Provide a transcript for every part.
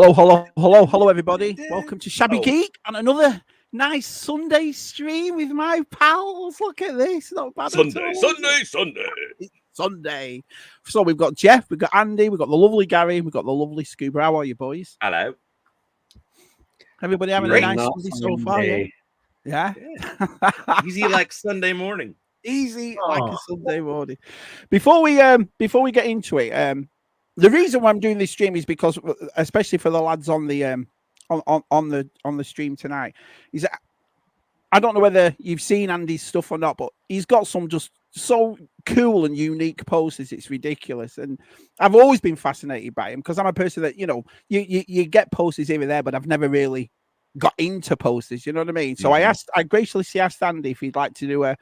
Hello, everybody. Welcome to Shabby Geek and another nice Sunday stream with my pals. Look at this. Not bad at all. Sunday. So we've got Jeff, we've got Andy, we've got the lovely Gary, we've got the lovely Scuba. How are you, boys? Hello. Everybody having a nice Sunday so far? Yeah. Easy like Sunday morning. Easy like a Sunday morning. Before we get into it, the reason why I'm doing this stream is because, especially for the lads on the on the stream tonight, is that I don't know whether you've seen Andy's stuff or not, but he's got some just so cool and unique posters. It's ridiculous, and I've always been fascinated by him because I'm a person that you get posters here and there, but I've never really got into posters. You know what I mean? So I graciously asked Andy if he'd like to do a,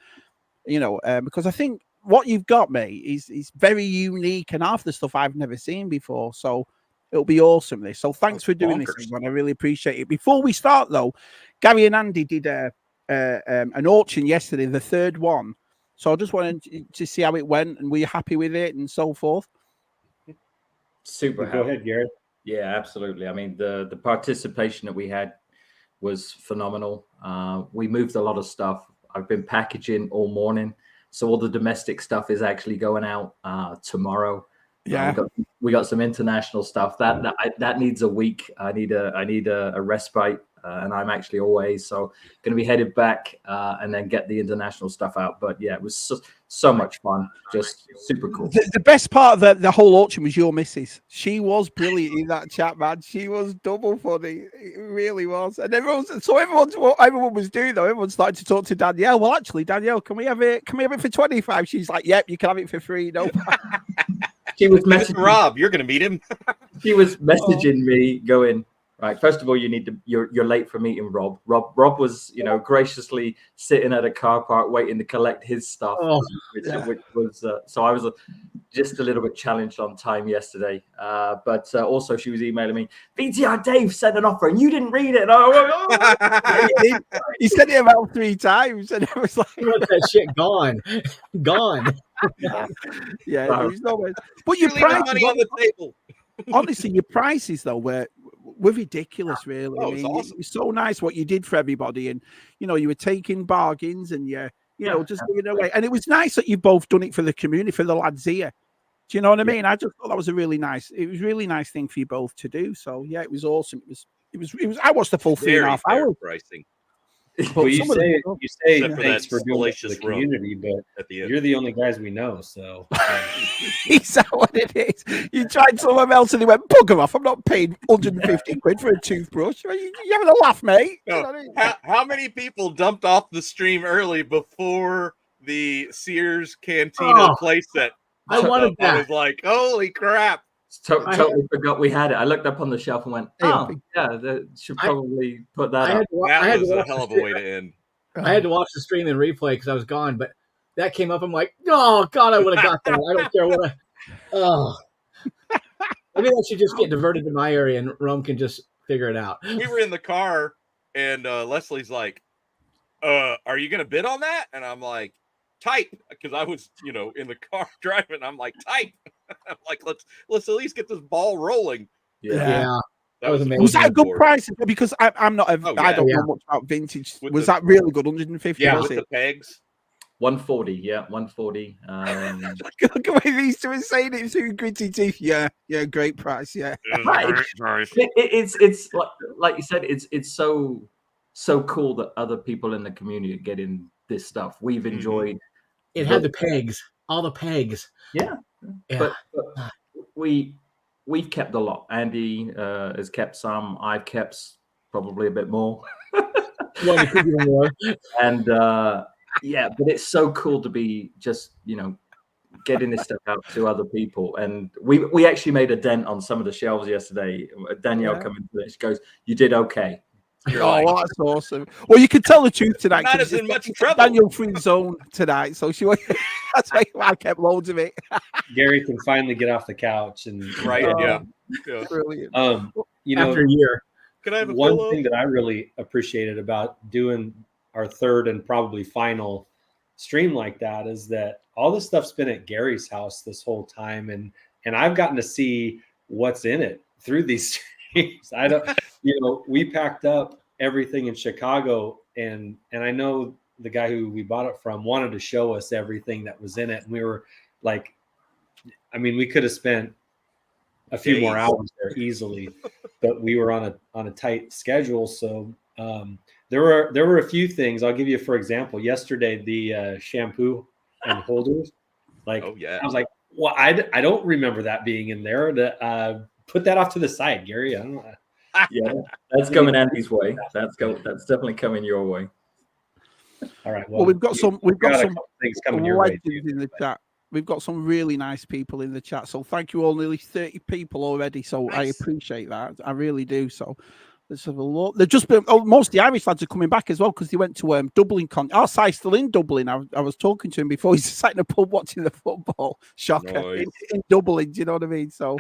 because I think what you've got, mate, is very unique and half the stuff I've never seen before. So it'll be awesome. This. So thanks for doing this, everyone. I really appreciate it. Before we start, though, Gary and Andy did an auction yesterday, the third one. So I just wanted to see how it went, and were you happy with it, and so forth. Super. Go ahead, Gary. Yeah, absolutely. I mean, the participation that we had was phenomenal. We moved a lot of stuff. I've been packaging all morning. So all the domestic stuff is actually going out tomorrow. Yeah, we got some international stuff that needs a week. I need a respite, and I'm actually away, so going to be headed back and then get the international stuff out. But yeah, it was so much fun, just super cool. The best part of the whole auction was your missus. She was brilliant in that chat, man. She was double funny. It really was. And what everyone was doing though, everyone started to talk to Danielle. Well, actually, Danielle, can we have it for 25? She's like, yep, you can have it for free. No. She was messaging Rob. You're going to meet him. She was messaging me, going, right, first of all, you're late for meeting Rob. Rob was, graciously sitting at a car park waiting to collect his stuff, which was so I was just a little bit challenged on time yesterday. But also she was emailing me, VTR Dave sent an offer and you didn't read it. He said it about 3 times, and it was like, that shit gone. Yeah, it was no way. But your prices, money on the table. Honestly, your prices though were ridiculous, really. Oh, I mean, awesome. it was so nice what you did for everybody, and you were taking bargains and just giving away. And it was nice that you've both done it for the community, for the lads here. Do you know what I mean? I just thought that was really nice thing for you both to do. So yeah, it was awesome. It was. I watched the full 3.5 hours. Pricing. Well, you say thanks for doing it for the salacious community, but at the end. you're the only guys we know, so. Is that what it is? You tried someone else and they went, bugger off, I'm not paying 150 quid for a toothbrush. You having a laugh, mate? No. You know what I mean? How many people dumped off the stream early before the Sears Cantina playset? I wanted that. I was like, holy crap. Totally forgot we had it. I looked up on the shelf and went, should probably put that up. That was a hell of a way to end. I had to watch the stream in replay because I was gone, but that came up. I'm like, oh, God, I would have got that. I don't care what maybe that should just get diverted to my area and Rome can just figure it out. We were in the car and Leslie's like, are you going to bid on that? And I'm like, type, because I was, in the car driving. I'm like, type. I'm like, let's at least get this ball rolling. Yeah. That was amazing. Was that a good price? Because I'm not. I don't know much about vintage. Was that really good? 150? Yeah, was with it? the pegs. 140. Yeah, 140. Look at the way these two are saying it through gritty teeth. Yeah, great price. Yeah. It's like you said. It's so cool that other people in the community are getting this stuff. We've enjoyed. It had the pegs, all the pegs. Yeah. But we've kept a lot. Andy has kept some. I've kept probably a bit more. And but it's so cool to be just getting this stuff out to other people. And we actually made a dent on some of the shelves yesterday. Danielle coming to it, she goes, "You did okay." That's awesome. Well, you could tell the truth tonight. Not as in much trouble. Daniel free zone tonight, so that's why I kept loads of it. Gary can finally get off the couch and yeah. Brilliant. After a year. Can I have one thing that I really appreciated about doing our third and probably final stream like that is that all this stuff's been at Gary's house this whole time, and I've gotten to see what's in it through these I don't, we packed up everything in Chicago, and I know the guy who we bought it from wanted to show us everything that was in it, and we were like, I mean, we could have spent a few more hours there easily, but we were on a tight schedule. So there were a few things. I'll give you, for example, yesterday the shampoo and holders. Like, oh yeah, I was like, well, I don't remember that being in there. Put that off to the side, Gary. I don't know. Yeah, that's coming Andy's way. That's definitely coming your way. All right. Well, we've got some things coming your way in the chat. We've got some really nice people in the chat. So thank you all, nearly 30 people already. So nice. I appreciate that. I really do. So let's have a look. They've just been, most of the Irish lads are coming back as well because they went to Dublin. Our side's still in Dublin. I was talking to him before. He's sat in a pub watching the football. Shocker. Nice. In Dublin. Do you know what I mean? So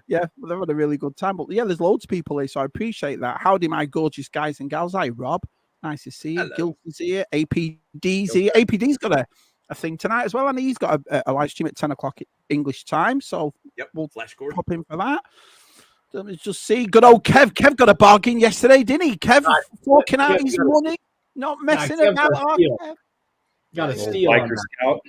yeah, they've had a really good time. But yeah, there's loads of people here. So I appreciate that. Howdy, my gorgeous guys and gals. Hi, Rob. Nice to see you. Gilson's here. APD's here. APD's got a thing tonight as well, and he's got a live stream at 10 o'clock English time. So we'll pop in for that. Let me just see. Good old Kev. Kev got a bargain yesterday, didn't he? Kev forking out his money, not messing about. Kev. Got a steal. Biker Scout.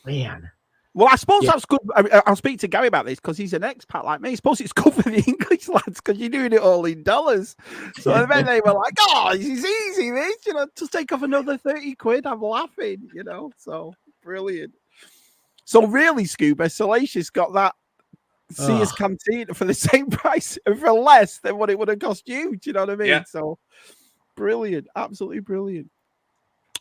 Man. Well, I suppose that's good. I'll speak to Gary about this because he's an expat like me. I suppose it's good for the English lads because you're doing it all in dollars. So then they were like, "Oh, this is easy, this. Just take off another 30 quid." I'm laughing, So brilliant. So really, Scuba, Salacious got that Sears Cantina for the same price and for less than what it would have cost you. Do you know what I mean? Yeah. So brilliant, absolutely brilliant.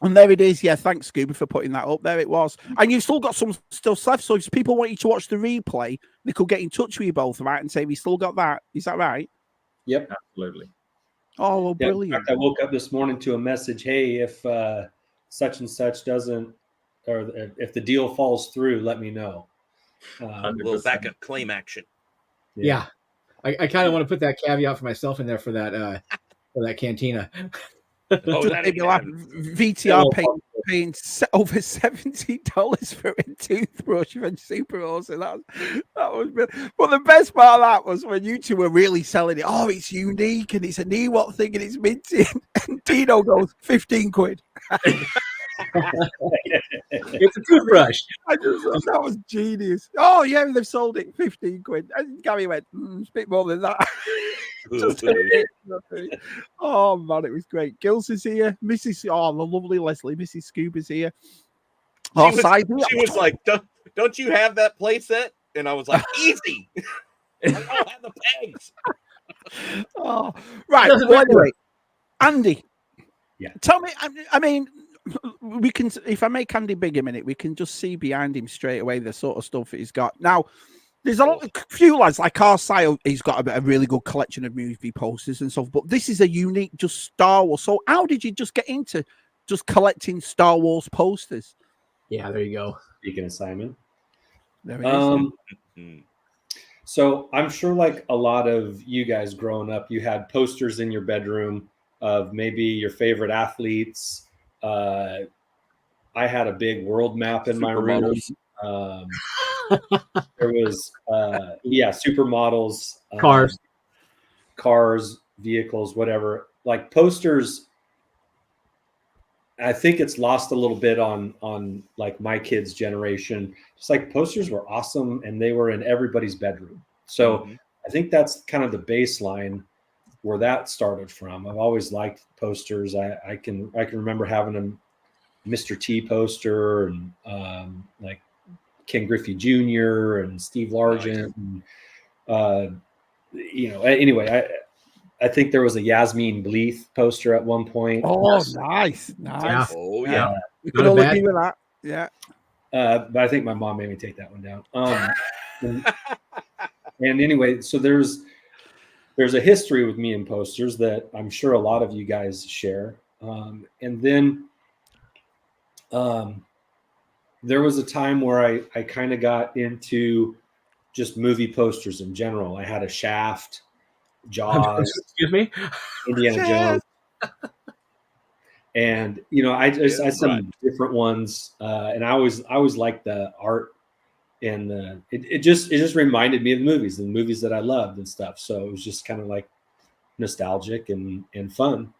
And there it is. Yeah, thanks, Scuba, for putting that up. There it was. And you've still got some stuff left. So if people want you to watch the replay, they could get in touch with you both, right? And say, we still got that. Is that right? Yep. Absolutely. Oh, well, brilliant. In fact, I woke up this morning to a message. Hey, if such and such doesn't, or if the deal falls through, let me know. A little backup claim action. Yeah. I kind of want to put that caveat for myself in there for that cantina. VTR paying over $70 for a toothbrush from Super Awesome. That was but the best part of that was when you two were really selling it. Oh, it's unique and it's a Newot thing and it's minty. And Dino goes 15 quid. It's a toothbrush. I just thought that was genius. Oh yeah, they've sold it 15 quid. And Gary went, it's a bit more than that. Oh man, it was great. Gils is here. Mrs. the lovely Leslie, Mrs. Scuba's here. She was like, don't you have that play set? And I was like, easy. I don't have the pegs. Oh, right. Well, anyway, Andy. Yeah. Tell me, I mean, we can, if I make Andy big a minute, we can just see behind him straight away the sort of stuff that he's got. Now, there's a few lads like our side. He's got a really good collection of movie posters and stuff, but this is a unique, just Star Wars. So, how did you just get into just collecting Star Wars posters? Yeah, there you go. Speaking of Simon, there he is. So I'm sure, like a lot of you guys growing up, you had posters in your bedroom of maybe your favorite athletes. I had a big world map in my room. There was supermodels, cars, vehicles, whatever. Like posters, I think it's lost a little bit on like my kids' generation. Just like posters were awesome and they were in everybody's bedroom. So I think that's kind of the baseline where that started from. I've always liked posters. I can remember having a Mr. T poster and like Ken Griffey Jr. and Steve Largent. Nice. And, anyway, I think there was a Yasmin Bleeth poster at one point. Oh, nice. Yeah. Oh, yeah. You could only be with that. Yeah. But I think my mom made me take that one down. And anyway, so there's a history with me and posters that I'm sure a lot of you guys share. And then there was a time where I kind of got into just movie posters in general. I had a Shaft, Jaws, excuse me, Indiana Jones. And I had some different ones, and I always liked the art it just reminded me of the movies that I loved and stuff. So it was just kind of like nostalgic and fun.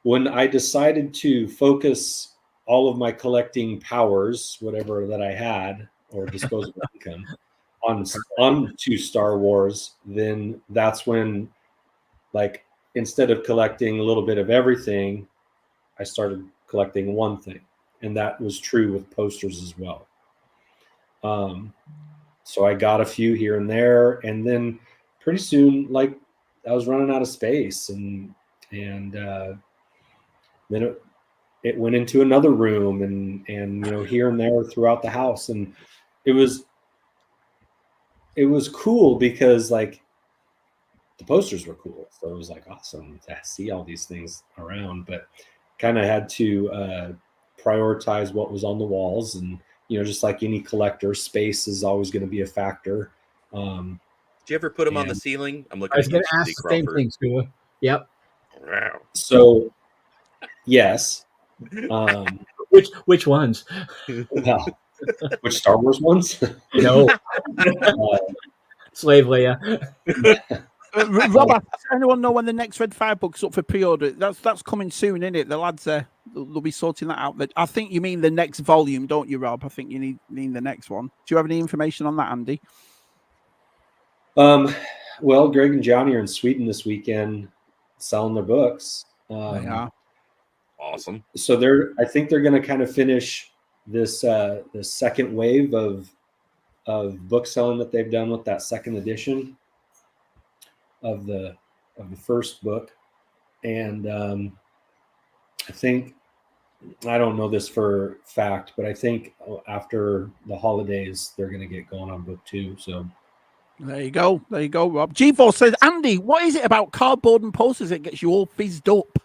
When I decided to focus all of my collecting powers, whatever that I had, or disposable income, onto Star Wars, then that's when, like, instead of collecting a little bit of everything, I started collecting one thing, and that was true with posters as well. So I got a few here and there, and then pretty soon, like, I was running out of space, and then it went into another room, and here and there throughout the house, and it was cool because, like, the posters were cool, so it was like awesome to see all these things around, but kind of had to prioritize what was on the walls, and just like any collector, space is always going to be a factor. Did you ever put them on the ceiling? I'm looking. I was going to ask the same thing, Stu. Yep. Wow. So, yes. Which ones? Which Star Wars ones? No. Slave Leia. Rob, does anyone know when the next Red 5 book's up for pre-order? That's coming soon, isn't it? The lads they'll be sorting that out. But I think you mean the next volume, don't you, Rob? I think you mean the next one. Do you have any information on that, Andy? Well, Greg and Johnny are in Sweden this weekend selling their books. They are. Awesome. So I think they're going to kind of finish this the second wave of book selling that they've done with that second edition of the first book. And I think, I don't know this for fact, but I think after the holidays they're going to get going on book 2. So there you go, Rob. G4 says, Andy, what is it about cardboard and posters that gets you all fizzed up?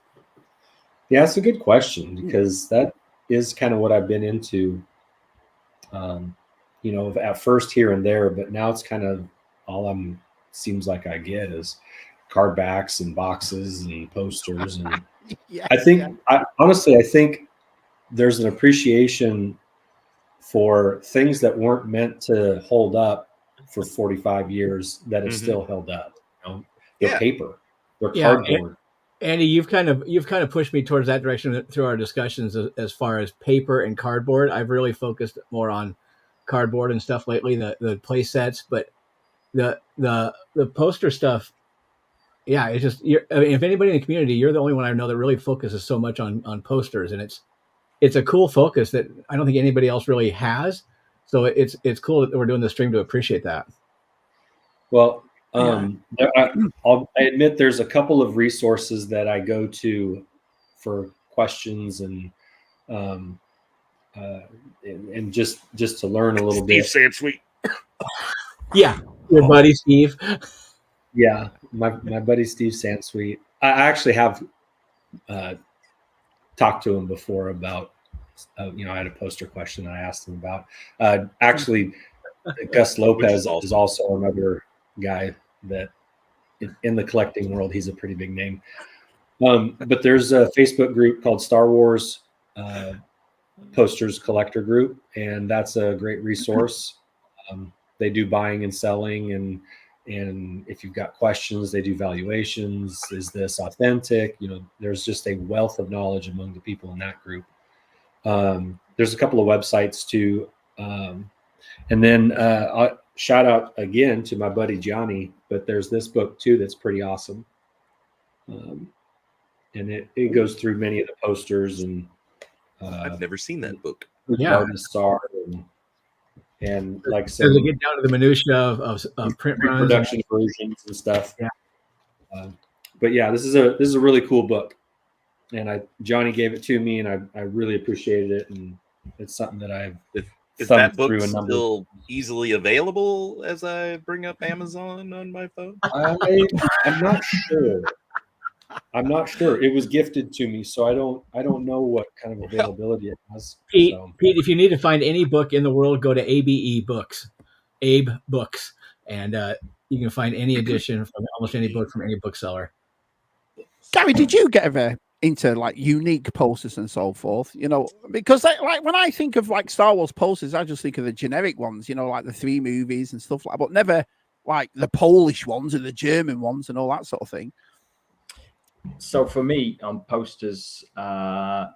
Yeah, that's a good question, because that is kind of what I've been into, at first here and there, but now it's kind of all seems like I get is card backs and boxes and posters. And Yeah, I think, honestly, I think there's an appreciation for things that weren't meant to hold up for 45 years that have still held up. They're paper, they're cardboard. Andy, you've kind of pushed me towards that direction through our discussions as far as paper and cardboard. I've really focused more on cardboard and stuff lately, the play sets, but the poster stuff, yeah, it's just, if anybody in the community, you're the only one I know that really focuses so much on posters, and it's a cool focus that I don't think anybody else really has. So it's cool that we're doing the stream to appreciate that. Well, I admit there's a couple of resources that I go to for questions and just to learn a little bit. Steve Sansweet. Yeah, your buddy Steve. Yeah, my buddy Steve Sansweet. I actually have talked to him before about, I had a poster question that I asked him about. Actually, Gus Lopez is also another guy that in the collecting world, he's a pretty big name. But there's a Facebook group called Star Wars Posters Collector Group, and that's a great resource. They do buying and selling, and if you've got questions, they do valuations. Is this authentic? There's just a wealth of knowledge among the people in that group. There's a couple of websites too. And then I'll shout out again to my buddy Johnny, but there's this book too that's pretty awesome. And it goes through many of the posters, and I've never seen that book. Yeah. And like so they get down to the minutia of print runs, production versions and stuff. Yeah. But yeah, this is a really cool book, and Johnny gave it to me, and I really appreciated it, and it's something that I've Is that book still easily available as I bring up Amazon on my phone? I'm not sure. It was gifted to me, so I don't know what kind of availability it has. Pete, if you need to find any book in the world, go to ABE Books, Abe Books, and you can find any edition from almost any book from any bookseller. Gary, did you get a into like unique posters and so forth, you know, because like when I think of like Star Wars posters, I just think of the generic ones, you know, like the 3 movies and stuff like that, but never like the Polish ones or the German ones and all that sort of thing. So for me on posters,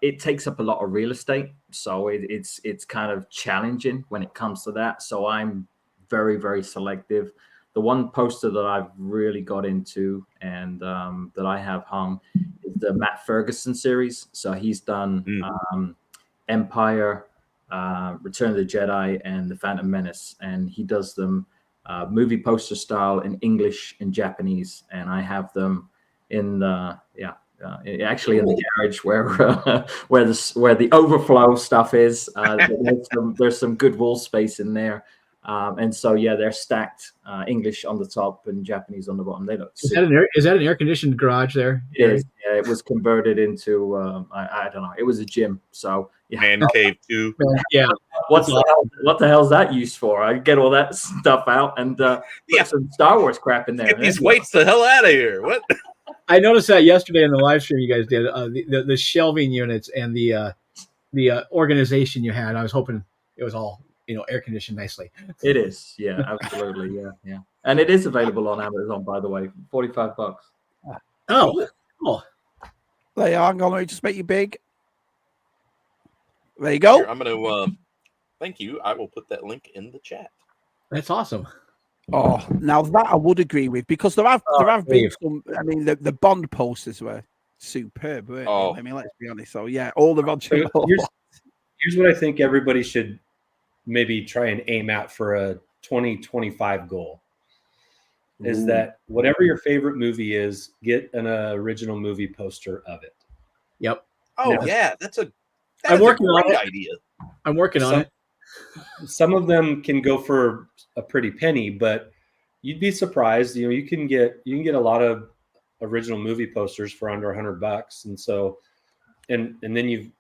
it takes up a lot of real estate. So it's kind of challenging when it comes to that. So I'm very, very selective. The one poster that I've really got into and that I have hung is the Matt Ferguson series. So he's done Empire, Return of the Jedi, and The Phantom Menace. And he does them movie poster style in English and Japanese. And I have them in the actually in the garage where the overflow stuff is. There's some good wall space in there. And so, yeah, they're stacked English on the top and Japanese on the bottom. They look. Is that an air conditioned garage there? It is. Yeah, it was converted into I don't know. It was a gym. So yeah. Man cave too. Yeah. What the hell's that used for? I get all that stuff out and put some Star Wars crap in there. Get these weights the hell out of here. What? I noticed that yesterday in the live stream you guys did the shelving units and the organization you had. I was hoping it was all air conditioned nicely. It is, yeah, absolutely, yeah. And it is available on Amazon, by the way, $45. Oh, cool. There you are. I'm going to just make you big. There you go. Here, I'm going to thank you. I will put that link in the chat. That's awesome. Oh, now that I would agree with, because there have been some. I mean, the Bond posters were superb, weren't they? I mean, let's be honest. So yeah, all the Roger Moore. Here's what I think everybody should maybe try and aim at for a 2025 goal. Is that whatever your favorite movie is, get an original movie poster of it. Yep. Oh yeah, that's a great idea. I'm working on it. Some of them can go for a pretty penny, but you'd be surprised. You can get a lot of original movie posters for under $100, and so and then you've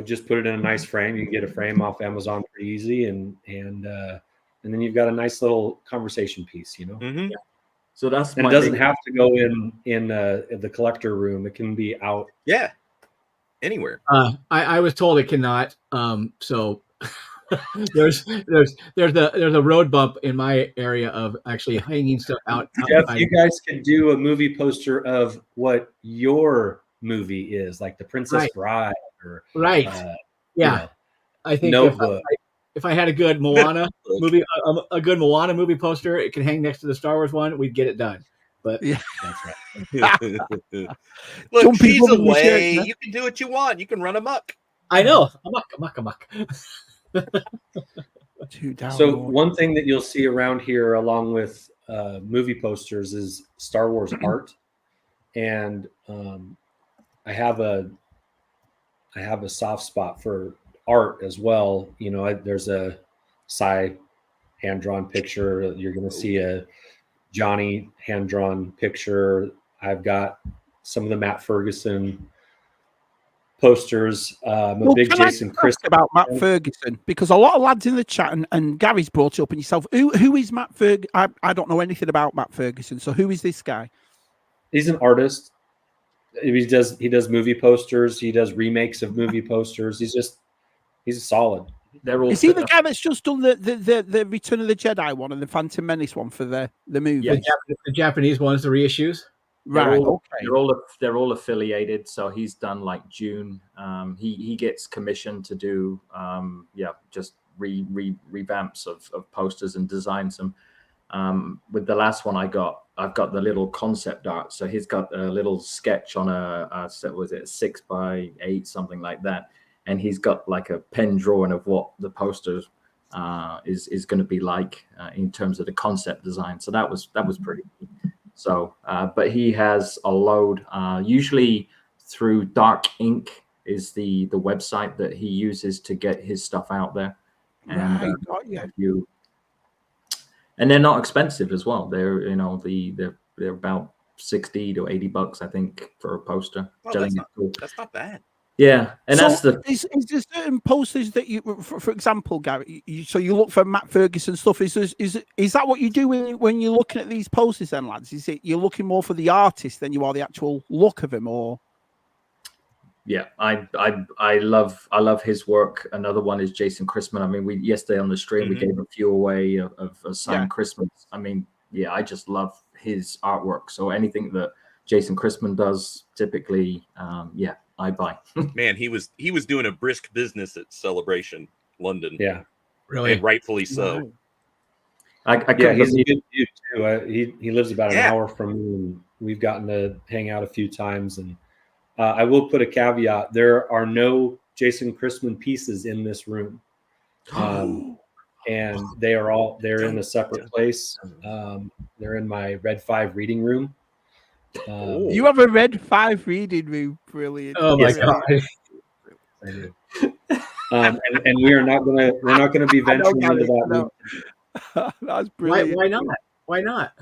just put it in a nice frame. You can get a frame off Amazon pretty easy, and then you've got a nice little conversation piece. Mm-hmm. Yeah. So it doesn't have to go in the collector room. It can be out. Yeah, anywhere. I was told it cannot. So. there's a road bump in my area of actually hanging stuff out. Jeff, you guys could do a movie poster of what your movie is, like The Princess Bride, or yeah. I think if I had a good Moana movie, a good Moana movie poster, it can hang next to the Star Wars one. We'd get it done. But yeah, that's right. Look, she's away. You can do what you want. You can run amok. I know, amok. So one thing that you'll see around here, along with movie posters, is Star Wars art, and I have a soft spot for art as well. There's a Cy hand-drawn picture. You're going to see a Johnny hand-drawn picture. I've got some of the Matt Ferguson posters. I'm a big Jason Chris about Matt Ferguson, because a lot of lads in the chat and Gary's brought it up, and yourself, who is Matt Ferguson? I don't know anything about Matt Ferguson, so who is this guy? He's an artist. He does movie posters. He does remakes of movie posters. He's solid. Is he the guy that's just done the Return of the Jedi one and the Phantom Menace one for the movie? Yeah, the Japanese ones, the reissues. Right. They're all affiliated. So he's done like June. He gets commissioned to do just revamps of posters and designs them. With the last one I've got the little concept art. So he's got a little sketch on a 6x8, something like that, and he's got like a pen drawing of what the posters is going to be like in terms of the concept design. So that was pretty neat. So, but he has a load, usually through Dark Ink is the website that he uses to get his stuff out there. And and they're not expensive as well. They're they're about $60 to $80, I think, for a poster. Oh, that's not bad. Yeah, and so that's is there certain posters that you, for example, Gary? So you look for Matt Ferguson stuff. Is that what you do when you're looking at these posters, then, lads? Is it you're looking more for the artist than you are the actual look of him, or? Yeah, I love his work. Another one is Jason Christman. I mean, we yesterday on the stream we gave a few away of signed Christmas. I mean, yeah, I just love his artwork. So anything that Jason Christman does, typically, yeah, I buy. Man, he was doing a brisk business at Celebration London. Yeah, Really, and rightfully so. I yeah, couldn't he's a believe good dude too. He lives about an hour from me, and we've gotten to hang out a few times. And I will put a caveat: there are no Jason Christman pieces in this room, and they're in a separate place. They're in my Red 5 reading room. You have a Red 5 reading room, brilliant. Oh my god! I do. And we're not gonna be venturing into that room. That's brilliant. Why not? Why not?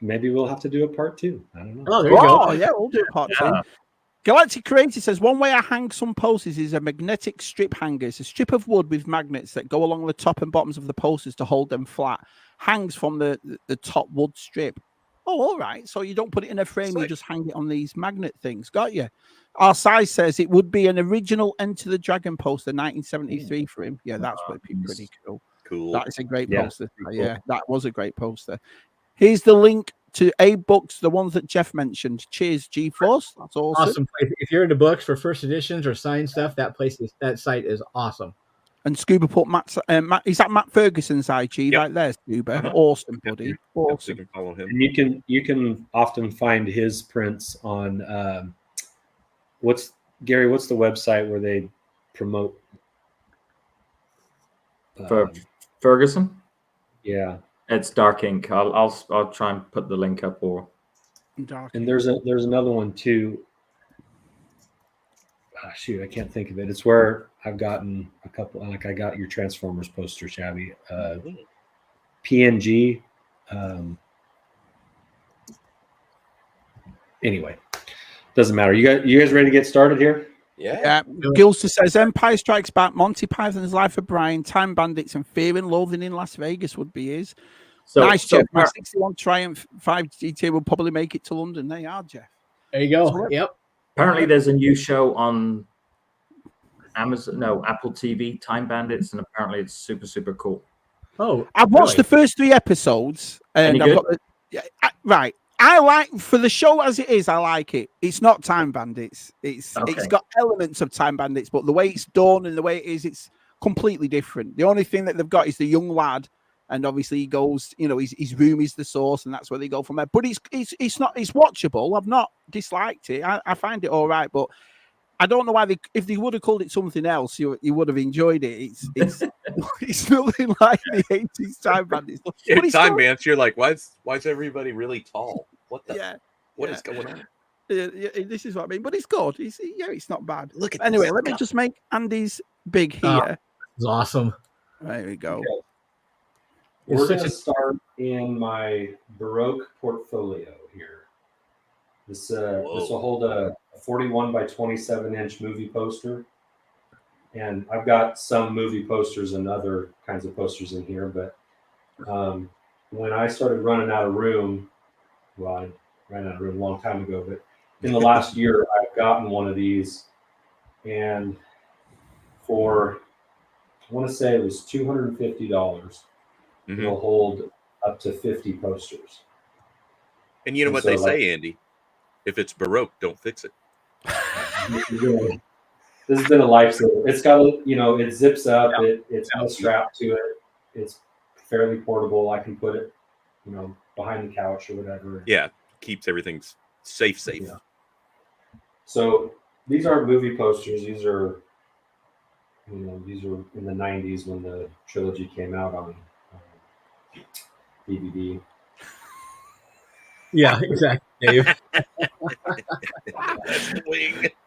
Maybe we'll have to do a part 2. I don't know. Oh, there you go. Yeah, we'll do a part 2. Galactic Creator says, one way I hang some posters is a magnetic strip hanger. It's a strip of wood with magnets that go along the top and bottoms of the posters to hold them flat. Hangs from the top wood strip. Oh, all right. So you don't put it in a frame, you just hang it on these magnet things. Got you. Our size says it would be an original Enter the Dragon poster, 1973 for him. Yeah, that's pretty cool. Cool. That is a great poster. Yeah, that was a great poster. Here's the link to Abe Books, the ones that Jeff mentioned. Cheers, G-Force. That's awesome. If you're into books for first editions or signed stuff, that site is awesome. And Scuba put Matt, is that Matt Ferguson's IG right there, Scuba? Awesome, buddy. Awesome. You can follow him. And you can often find his prints on what's the website where they promote for Ferguson? Yeah. It's Dark Ink. I'll try and put the link up. And there's another one too. Shoot, I can't think of it. It's where I've gotten a couple. Like I got your Transformers poster, Shabby. PNG. Anyway, doesn't matter. You guys ready to get started here? Yeah. Gilster says Empire Strikes Back, Monty Python's Life of Brian, Time Bandits, and Fear and Loathing in Las Vegas would be his. Nice, Jeff. My 61 Triumph 5 GT will probably make it to London. They are, Jeff. There you go. Yep. Apparently, there's a new show on Apple TV, Time Bandits, and apparently it's super, super cool. Oh, I've watched the first 3 episodes, and I've got right. I like, for the show as it is, I like it. It's not Time Bandits. It's got elements of Time Bandits, but the way it's done and the way it is, it's completely different. The only thing that they've got is the young lad, and obviously he goes, his room is the source, and that's where they go from there. But it's watchable. I've not disliked it. I find it all right, but I don't know why if they would have called it something else, you would have enjoyed it. It's it's nothing like the 80s Time Bandits. Time Bandits, you're like, why is everybody really tall? What is going on? This is what I mean, but it's good. It's not bad. Look at anyway. Let me just make Andy's big here. It's awesome. There we go. Okay. We're going to start in my Baroque portfolio here. This will hold a 41 by 27 inch movie poster, and I've got some movie posters and other kinds of posters in here. But when I started running out of room, well, I ran out of room a long time ago, but in the last year, I've gotten one of these, and for, I want to say it was $250. It'll hold up to 50 posters. And you know what they say, Andy? If it's Baroque, don't fix it. This has been a lifesaver. It's got it zips up. It's got a strap to it. It's fairly portable. I can put it, behind the couch or whatever. Yeah, keeps everything safe. Yeah. So these aren't movie posters. These are in the 90s when the trilogy came out on DVD. Yeah, exactly, Dave.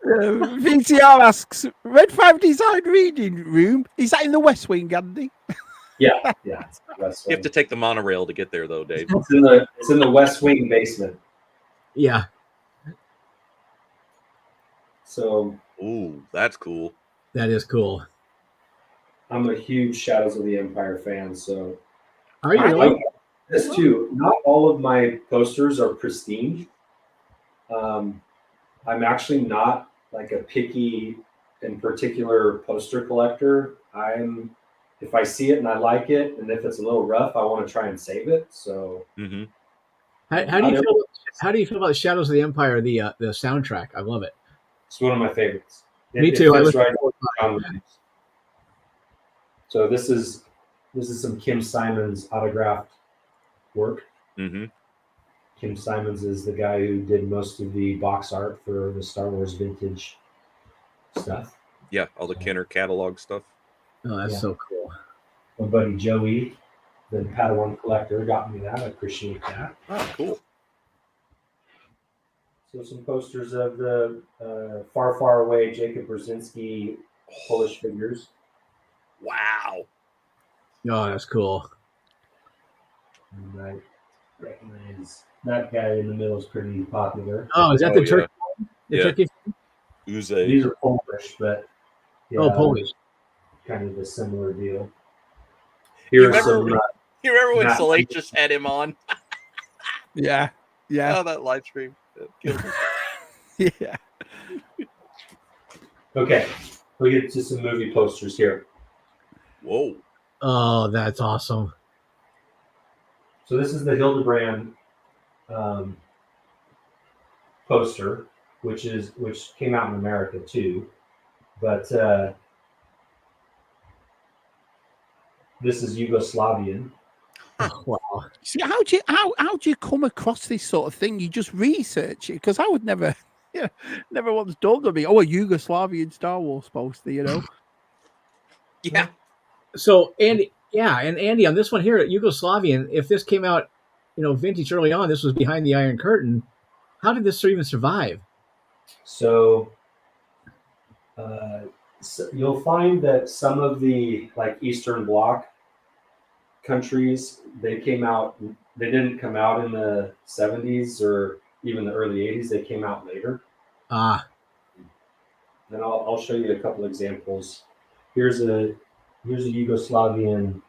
VTR asks, Red 5 Design Reading Room, is that in the West Wing, Andy? Yeah. It's the West Wing. You have to take the monorail to get there, though, Dave. It's in the West Wing basement. Yeah. So. Ooh, that's cool. That is cool. I'm a huge Shadows of the Empire fan, so. Are you really? This too. Not all of my posters are pristine. I'm actually not like a picky in particular poster collector. If I see it and I like it, and if it's a little rough, I want to try and save it. So How do you feel about the Shadows of the Empire, the soundtrack? I love it. It's one of my favorites. Me too. It fits right on. So this is some Kim Simons autographed work. Kim Simons is the guy who did most of the box art for the Star Wars vintage stuff. Yeah, all the Kenner catalog stuff. Oh, that's so cool. My buddy Joey, the Padawan collector, got me that. I appreciate that. Oh, cool. So some posters of the Far, Far Away Jacob Brzezinski Polish figures. Wow. Oh, that's cool. And I recognize that guy in the middle is pretty popular. Oh, is that the turkey? The turkey? Uze. These are Polish, but Polish. Kind of a similar deal. You remember when Salacious had him on? Yeah. Oh, that live stream. Yeah. Okay, we'll get to some movie posters here. Whoa. Oh, that's awesome. So this is the Hildebrand poster, which came out in America too, but this is Yugoslavian. Oh, wow. See, how do you come across this sort of thing? You just research it, because I would never, never once dawned on me. Oh, a Yugoslavian Star Wars poster, Yeah. So Andy, and Andy, on this one here, Yugoslavian, if this came out, vintage early on, this was behind the Iron Curtain. How did this even survive? So you'll find that some of the Eastern Bloc countries, they didn't come out in the 70s or even the early 80s. They came out later. And I'll show you a couple examples. Here's a Yugoslavian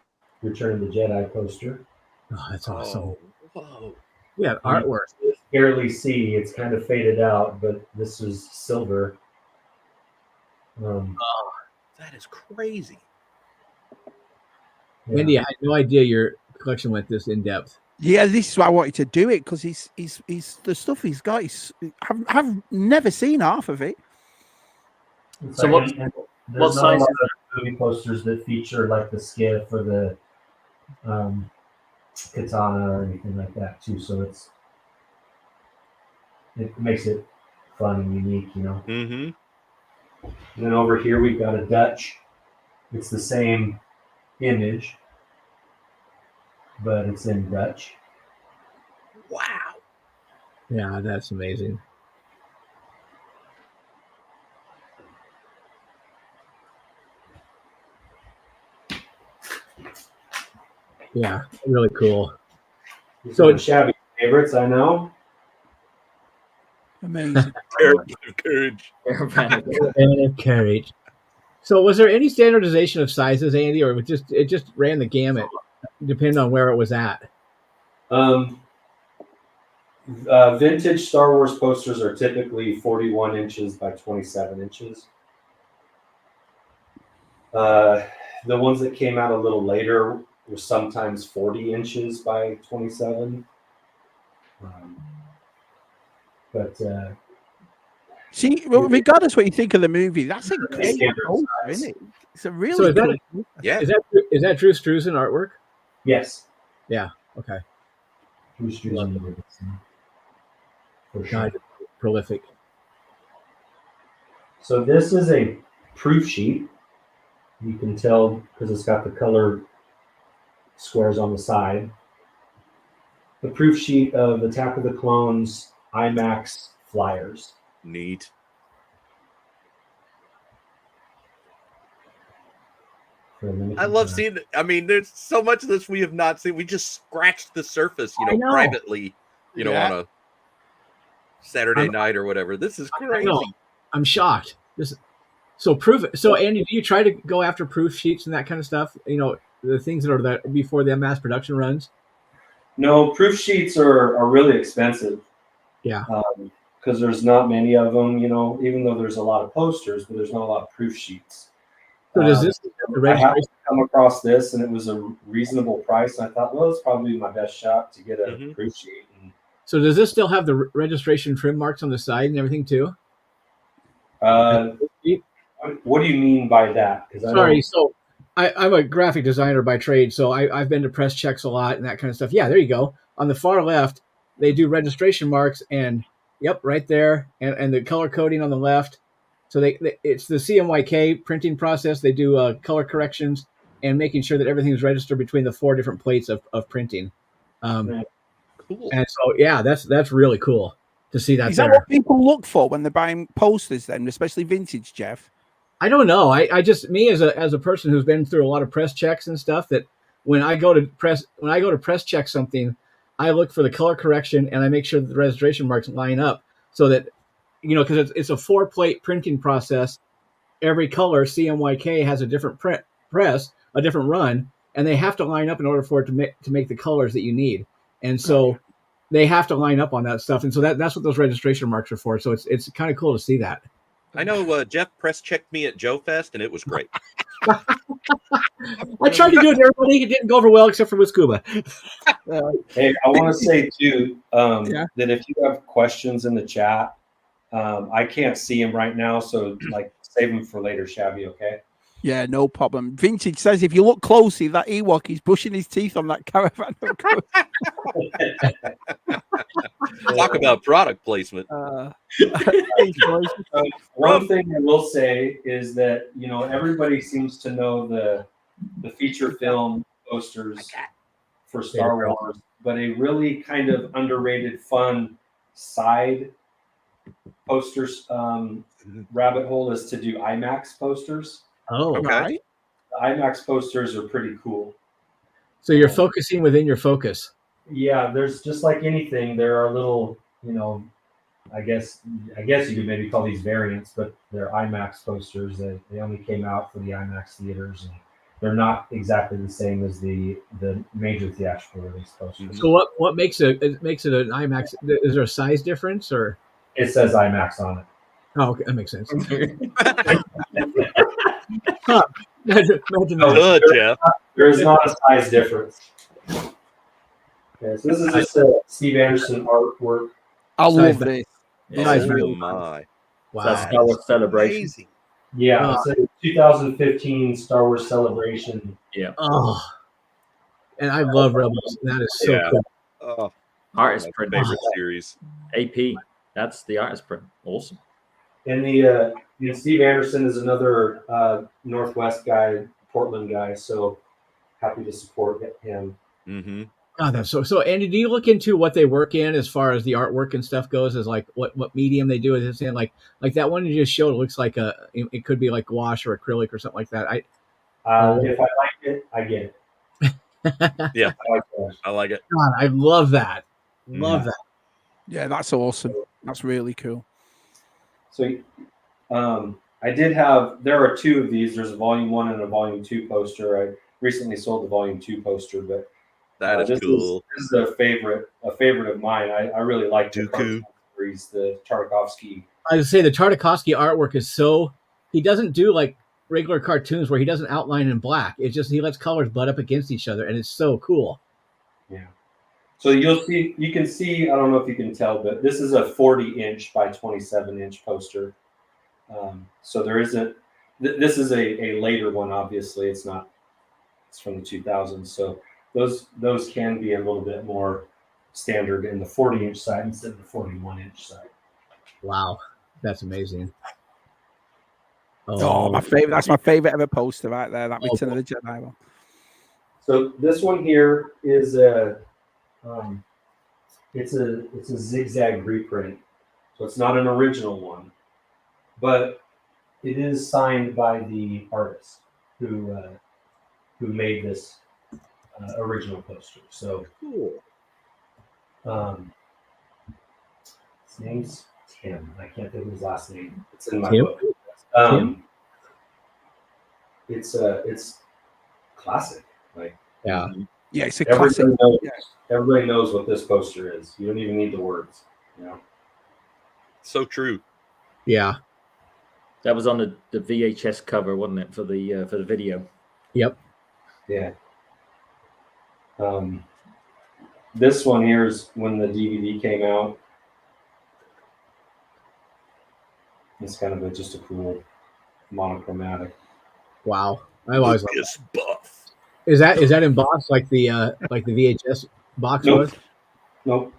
Return of the Jedi poster. Oh, that's awesome. Oh, whoa. Yeah, artwork. You can barely see, it's kind of faded out, but this is silver. That is crazy. Yeah. Andy, I had no idea your collection went this in depth. Yeah, this is why I wanted to do it, because he's the stuff he's got. I've never seen half of it. So what size of movie posters that feature the skiff or the katana or anything like that too? So it makes it fun and unique, Mm-hmm. And then over here we've got a Dutch. It's the same image, but it's in Dutch. Wow. Yeah, that's amazing. Yeah, really cool. So shabby favorites, I know. Amazing. Courage. Courage. So, was there any standardization of sizes, Andy, or it just ran the gamut, depending on where it was at? Vintage Star Wars posters are typically 41 inches by 27 inches. The ones that came out a little later were sometimes 40 inches by 27. See, well, regardless what you think of the movie, that's a great poster, isn't it? It's a really So is that Drew Struzan artwork? Yes. Yeah. Okay. Drew Struzan. For sure. God, prolific. So this is a proof sheet. You can tell because it's got the colored squares on the side. The proof sheet of Attack of the Clones IMAX flyers. Neat. I love seeing it. I mean, there's so much of this we have not seen. We just scratched the surface, privately, on a Saturday night or whatever. This is crazy. I'm shocked. So Andy, do you try to go after proof sheets and that kind of stuff? The things that are before the mass production runs? No, proof sheets are really expensive. Yeah. because there's not many of them, even though there's a lot of posters, but there's not a lot of proof sheets. So does this I happened to come across this, and it was a reasonable price. And I thought, well, it's probably my best shot to get a proof sheet. So does this still have the registration trim marks on the side and everything too? What do you mean by that? Sorry, so I'm a graphic designer by trade, so I've been to press checks a lot and that kind of stuff. Yeah, there you go. On the far left, they do registration marks, and yep, right there, and the color coding on the left. So it's the CMYK printing process. They do color corrections and making sure that everything is registered between the 4 different plates of printing. Cool. And so, yeah, that's really cool to see that. Is that what people look for when they're buying posters then, especially vintage, Jeff? I don't know. I just, me as a person who's been through a lot of press checks and stuff, that when I go to press check something, I look for the color correction and I make sure that the registration marks line up so that, because it's a 4-plate printing process. Every color CMYK has a different press, a different run, and they have to line up in order for it to make the colors that you need. And so they have to line up on that stuff. And so that's what those registration marks are for. So it's kind of cool to see that. I know Jeff press checked me at Joe Fest, and it was great. I tried to do it to everybody. It didn't go over well except for with Scuba. Hey, I want to say too that if you have questions in the chat, I can't see them right now, so save them for later, Shabby. Okay. Yeah, no problem. Vintage says if you look closely, that Ewok is brushing his teeth on that caravan. Talk about product placement. One thing I will say is that everybody seems to know the feature film posters for Star Wars, but a really kind of underrated, fun side posters rabbit hole is to do IMAX posters. Oh, okay. Right. The IMAX posters are pretty cool. So you're focusing within your focus. Yeah, there's just like anything. There are little, I guess you could maybe call these variants, but they're IMAX posters. They only came out for the IMAX theaters, and they're not exactly the same as the major theatrical release posters. So what makes it an IMAX? Is there a size difference, or it says IMAX on it? Oh, okay, that makes sense. Jeff. There is not a size difference. Okay, so this is just a Steve Anderson artwork. I love this. Oh my! Wow, that's Star Wars Celebration. Amazing. Yeah, it's a 2015 Star Wars Celebration. Yeah. Oh, and I love Rebels. That is so cool. Oh, artist print favorite series. AP. That's the artist print. Awesome. And the Steve Anderson is another Northwest guy, Portland guy. So happy to support him. Mm-hmm. God, that's so. Andy, do you look into what they work in as far as the artwork and stuff goes? As like what medium they do? Is it like that one you just showed? It looks like it could be like gouache or acrylic or something like that. If I like it, I get it. Yeah, I like it. God, I love that. Love that. Yeah, that's awesome. That's really cool. So, there are 2 of these. There's a volume 1 and a volume 2 poster. I recently sold the volume 2 poster, but that is cool. This is a favorite of mine. I really like the series, the Tartakovsky. I would say the Tartakovsky artwork is so. He doesn't do like regular cartoons where he doesn't outline in black. It's just he lets colors butt up against each other, and it's so cool. Yeah. So you can see, I don't know if you can tell, but this is a 40-inch by 27-inch poster. So there isn't, this is a later one, obviously. It's not, it's from the 2000s. So those can be a little bit more standard in the 40-inch side instead of the 41-inch side. Wow. That's amazing. Oh, my favorite. That's my favorite ever poster right there. That Return of the Jedi one. So this one here is it's a zigzag reprint, so it's not an original one, but it is signed by the artist who made this original poster. So cool. His name's Tim. I can't think of his last name. It's in my Tim? book. It's classic. Like yeah, it's a classic. Everybody knows what this poster is. You don't even need the words. So true. Yeah. That was on the VHS cover, wasn't it, for the video? Yep. Yeah. This one here is when the DVD came out. It's kind of just a cool monochromatic. Wow. I always loved Lucas Buff. Is that embossed like the VHS box Nope. was? Nope.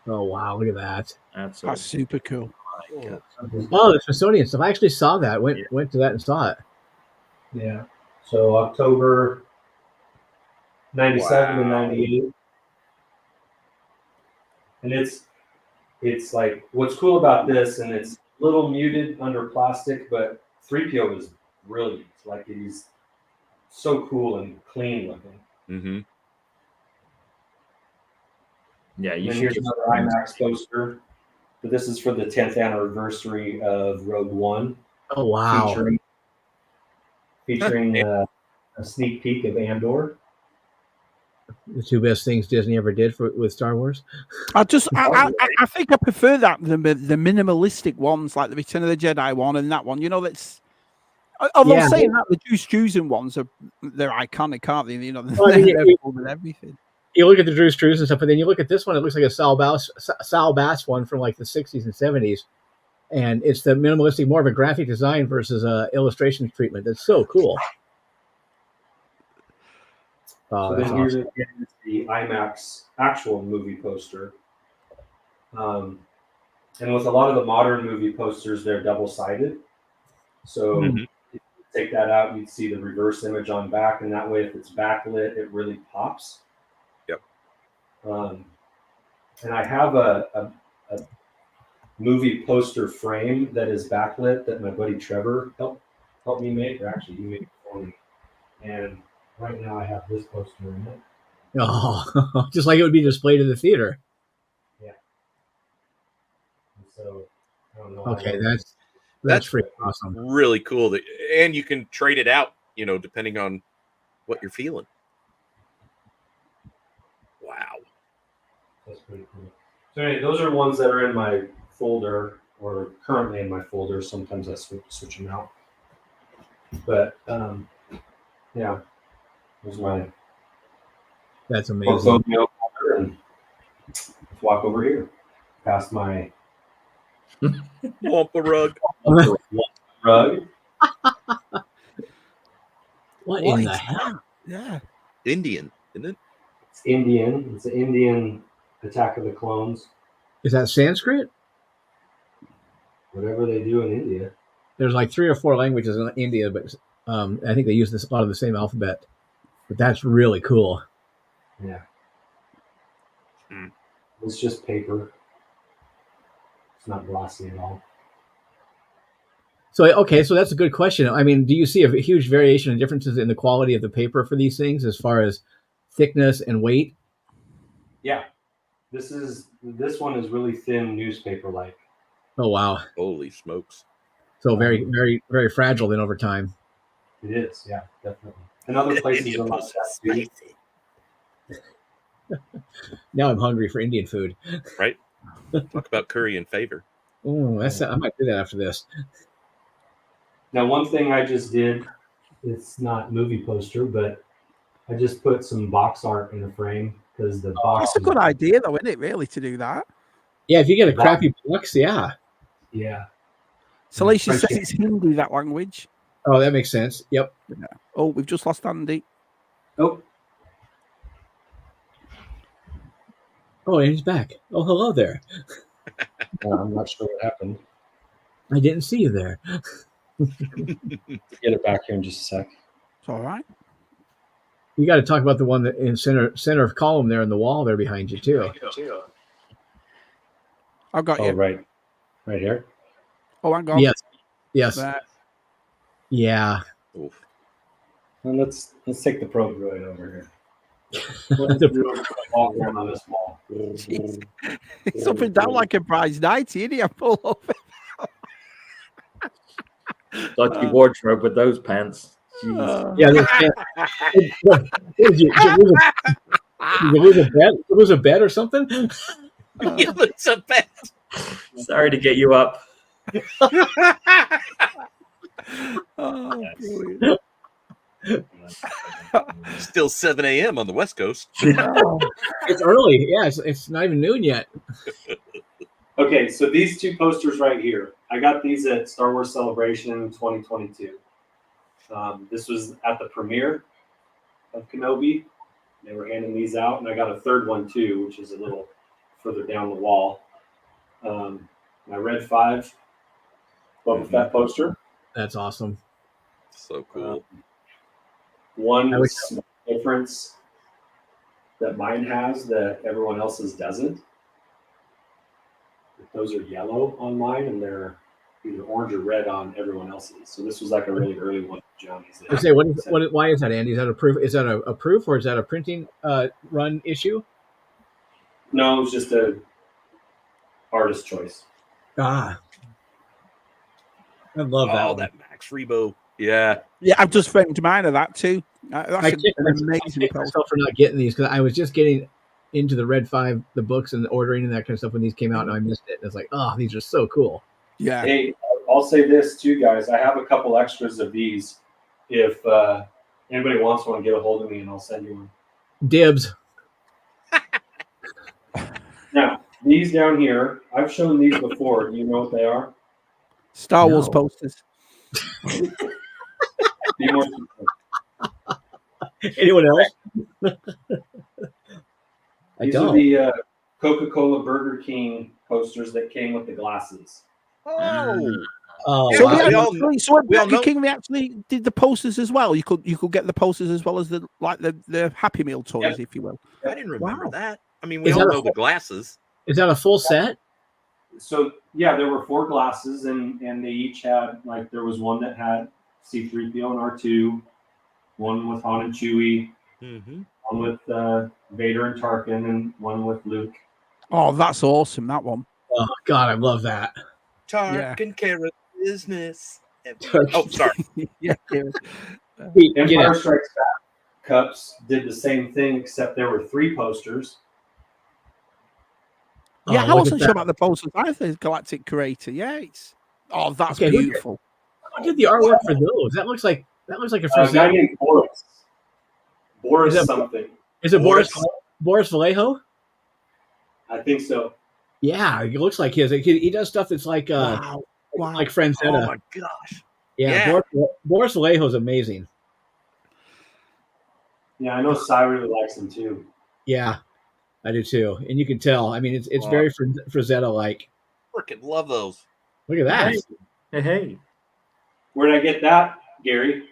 Oh wow, look at that. That's super cool. Oh, the Smithsonian stuff. I actually saw that. Went to that and saw it. Yeah. So October 97 and Wow. 98. And it's like, what's cool about this, and it's a little muted under plastic, but 3PO is brilliant. Like, he's so cool and clean looking. Mm-hmm. Yeah, you And should here's give another IMAX poster. But this is for the 10th anniversary of Rogue One. Oh wow. Featuring a sneak peek of Andor. The two best things Disney ever did with Star Wars. I think I prefer that the minimalistic ones, like the Return of the Jedi one and that one. You know, that's although saying that the Juice ones they're iconic, aren't they? You know, they're with everything. You look at the Drews and stuff, but then you look at this one. It looks like a Sal Bass one from like the 60s and 70s, and it's the minimalistic, more of a graphic design versus illustration treatment. That's so cool. So then here's the IMAX actual movie poster. And with a lot of the modern movie posters, they're double-sided. So if you take that out, you'd see the reverse image on back, and that way, if it's backlit, it really pops. Yep. And I have a movie poster frame that is backlit that my buddy Trevor helped me make, or actually he made it for me. And right now I have this poster in it. Oh, just like it would be displayed in the theater. Yeah. And so I don't know. Okay, that's freaking awesome. Really cool. And you can trade it out, you know, depending on what you're feeling. Wow. That's pretty cool. So anyway, those are ones that are in my folder, or currently in my folder. Sometimes I switch them out. But yeah, there's my That's amazing. portfolio folder, and let's walk over here past my Wampa rug. rug. What in the hell? Yeah. Indian, isn't it? It's Indian. It's an Indian Attack of the Clones. Is that Sanskrit? Whatever they do in India. There's like 3 or 4 languages in India, but I think they use a lot of the same alphabet. But that's really cool. Yeah. It's just paper. It's not glossy at all. So, okay, so that's a good question. I mean, do you see a huge variation in differences in the quality of the paper for these things as far as thickness and weight? Yeah. This one is really thin newspaper-like. Oh, wow. Holy smokes. So very, very, very fragile then over time. It is, yeah, definitely. And other places are like that too. Now I'm hungry for Indian food. Right? Talk about curry and favor. Oh, I might do that after this. Now, one thing I just did, it's not movie poster, but I just put some box art in a frame because the box. That's a good idea, though, isn't it? Really, to do that. Yeah, if you get a crappy box, yeah. Yeah. Salacia says it's Hindi, that language. Oh, that makes sense. Yep. Yeah. Oh, we've just lost Andy. Oh. Oh, and he's back. Oh, hello there. I'm not sure what happened. I didn't see you there. Get it back here in just a sec. It's all right. You got to talk about the one that in center of column there in the wall there behind you too. I've got you. Right here. Oh, hang on. Yes. Yeah. Oof. Well, let's take the probe droid over here. On this wall. It's up and down like a prize 90, isn't he? I pull over. Dodgy wardrobe with those pants. Jeez. Yeah. You lose a bet? You lose a bet or something? You lose a bet. Sorry to get you up. Oh, brilliant. Still 7 a.m. on the West Coast. Oh. It's early. Yeah, it's not even noon yet. Okay, so these two posters right here, I got these at Star Wars Celebration 2022. This was at the premiere of Kenobi. They were handing these out, and I got a third one too, which is a little further down the wall. My Red 5 Boba Fett poster. That's awesome. So cool. One small difference that mine has that everyone else's doesn't. Those are yellow on mine, and they're either orange or red on everyone else's. So this was like a really early one for Johnny's. I say, why is that, Andy? Is that a proof? Is that a proof, or is that a printing run issue? No, it was just a artist choice. Ah, I love that. Oh, that Max Rebo. Yeah. Yeah, I've just framed mine of that too. That's I an amazing post. myself for not getting these because I was just getting into the Red 5, the books and ordering and that kind of stuff when these came out, and I missed it. And it's like, oh, these are so cool. Yeah. Hey, I'll say this too, guys. I have a couple extras of these. If anybody wants one, get a hold of me and I'll send you one. Dibs. Now, these down here, I've shown these before. Do you know what they are? Star Wars posters. Be more Anyone else? These are the Coca-Cola Burger King posters that came with the glasses. Oh. So, Yeah, at we all Burger know. King, they actually did the posters as well. You could get the posters as well as the Happy Meal toys, if you will. I didn't remember Wow. that. I mean, we Is all that a know the glasses. Is that a full set? So yeah, there were 4 glasses, and they each had, like, there was one that had C-3PO and R2, one with Han and Chewie, one with Vader and Tarkin, and one with Luke. Oh, that's awesome, that one. Oh God, I love that. Tarkin care of business. Oh, sorry. Yeah. Empire Strikes Back cups did the same thing, except there were 3 posters. Yeah, Oh, I look wasn't at sure that. about the posters. I think Galactic Creator. Yeah, that's Okay, beautiful. Who did the artwork for those? That looks like a A first. guy named Boris. Boris Is that- something. Is it Boris Vallejo? I think so. Yeah, it looks like his. He does stuff that's like Wow. like Francetta. Oh my gosh. Yeah, Boris Vallejo is amazing. Yeah, I know Cy really likes him too. Yeah, I do too, and you can tell. I mean, it's very Frazetta like. Freaking love those. Look at that. Hey. Where did I get that, Gary?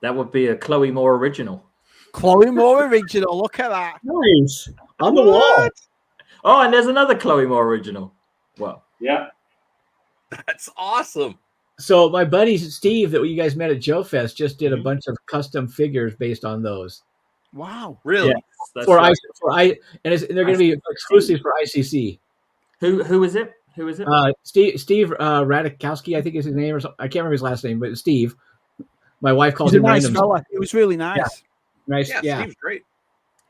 That would be a Chloe Moore original. Chloe Moore original. Look at that. Nice on the wall. Oh, and there's another Chloe Moore original. Well, Yeah. That's awesome. So my buddy Steve, that you guys met at Joe Fest, just did a bunch of custom figures based on those. Wow. Really? Yeah. that's For right. they're going to be exclusive for ICC. Who is it? Who is it? Steve Radikowski, I think is his name, or something. I can't remember his last name, but Steve. My wife calls He's a him nice random. fella. It was really nice. Nice, Yeah, Steve's great.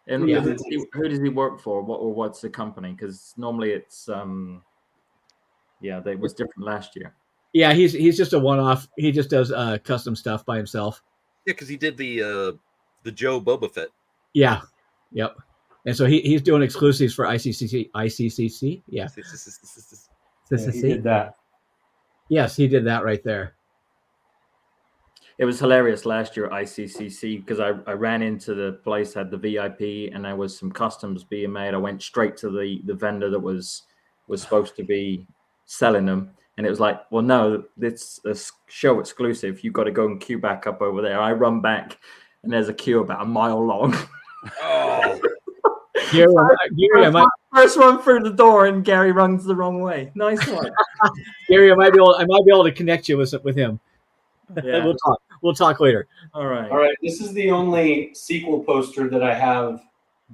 And Yeah. who does he work for? What's the company? Because normally it's it was different last year. Yeah, he's just a one-off. He just does custom stuff by himself. Yeah, because he did the Joe Boba Fett. Yeah, yep. And so he's doing exclusives for ICCC. Yeah, He did that. Yes, he did that right there. It was hilarious last year at ICCC because I ran into the place, had the VIP, and there was some customs being made. I went straight to the vendor that was supposed to be selling them. And it was like, well, no, it's a show exclusive. You've got to go and queue back up over there. I run back, and there's a queue about a mile long. Oh, First one through the door, and Gary runs the wrong way. Nice one. Gary, I might be able to connect you with him. Yeah. We'll talk later. All right. All right. This is the only sequel poster that I have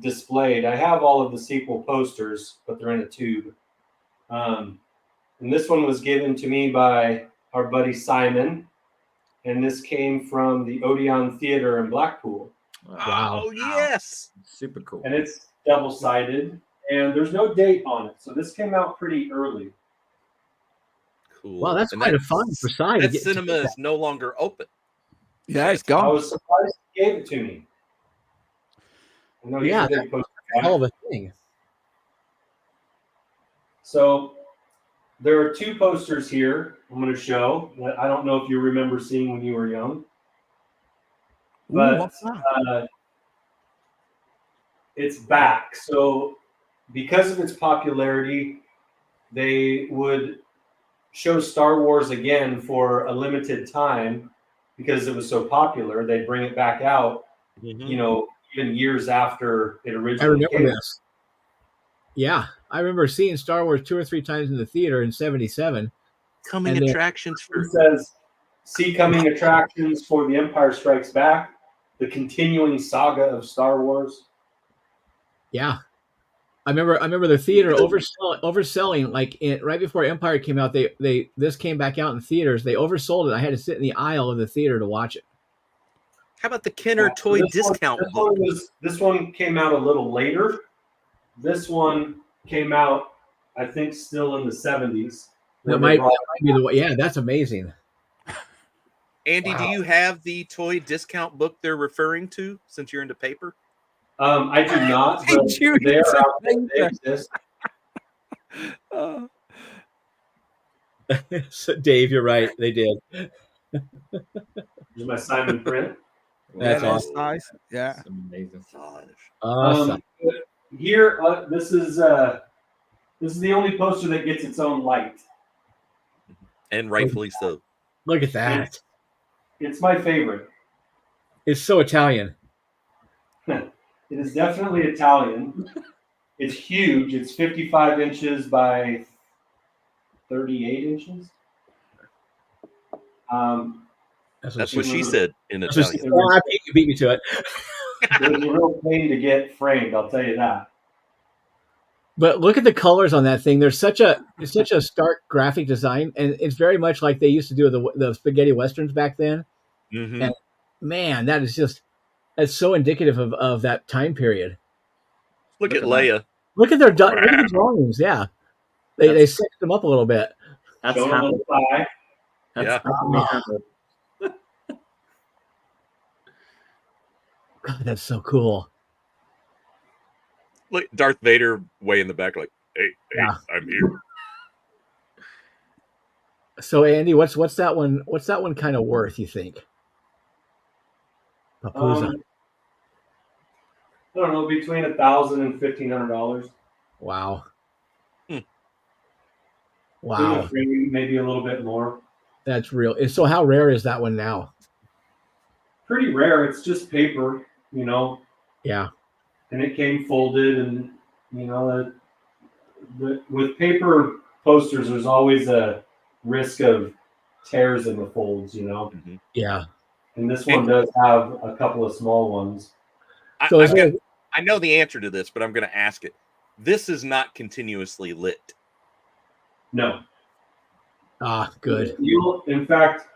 displayed. I have all of the sequel posters, but they're in a tube. And this one was given to me by our buddy Simon. And this came from the Odeon Theater in Blackpool. Wow. Oh, yes. Super cool. And double-sided, and there's no date on it. So this came out pretty early. Cool. Wow, that's quite a fun for side. That cinema is no longer open. Yeah, it's I gone. was surprised he gave it to me. I know he's a big poster guy. Hell of a thing. So there are two posters here I'm going to show that I don't know if you remember seeing when you were young. But what's that? it's back. So because of its popularity, they would show Star Wars again for a limited time because it was so popular. They'd bring it back out, you know, even years after it originally came. This. Yeah, I remember seeing Star Wars 2 or 3 times in the theater in '77. Coming attractions for. It says, "See coming attractions for The Empire Strikes Back, the continuing saga of Star Wars." Yeah, I remember the theater overselling like right before Empire came out. This came back out in theaters. They oversold it. I had to sit in the aisle of the theater to watch it. How about the Kenner toy discount book? This one came out a little later. This one came out, I think, still in the 70s. That might be the way. Yeah, that's amazing. Andy, do you have the toy discount book they're referring to since you're into paper? I do not, but they are out there. They exist. So Dave, you're right. They did. Here's my Simon print. That's awesome. Nice. Yeah. That's amazing. Awesome. Here, this is the only poster that gets its own light, and rightfully so. Look at that. It's my favorite. It's so Italian. It is definitely Italian. It's huge. It's 55 inches by 38 inches. That's what she said in Italian. You beat me to it. It was a real pain to get framed, I'll tell you that. But look at the colors on that thing. There's such a stark graphic design, and it's very much like they used to do the spaghetti westerns back then. Mm-hmm. And man, that's so indicative of that time period. Look at Leia. Look at their drawings. Yeah, they sexed them up a little bit. That's Showing a little thigh. God, that's so cool. Look, Darth Vader way in the back, like, hey, Yeah. I'm here. So Andy, what's that one? What's that one kind of worth? You think? Papusa. I don't know, between $1,000 and $1,500. Wow. Wow. Maybe a little bit more. That's real. So how rare is that one now? Pretty rare. It's just paper, you know. Yeah. And it came folded, and you know, with paper posters, there's always a risk of tears in the folds, you know. Mm-hmm. Yeah. And this one does have a couple of small ones. I know the answer to this, but I'm going to ask it. This is not continuously lit. No. Ah, good. In fact,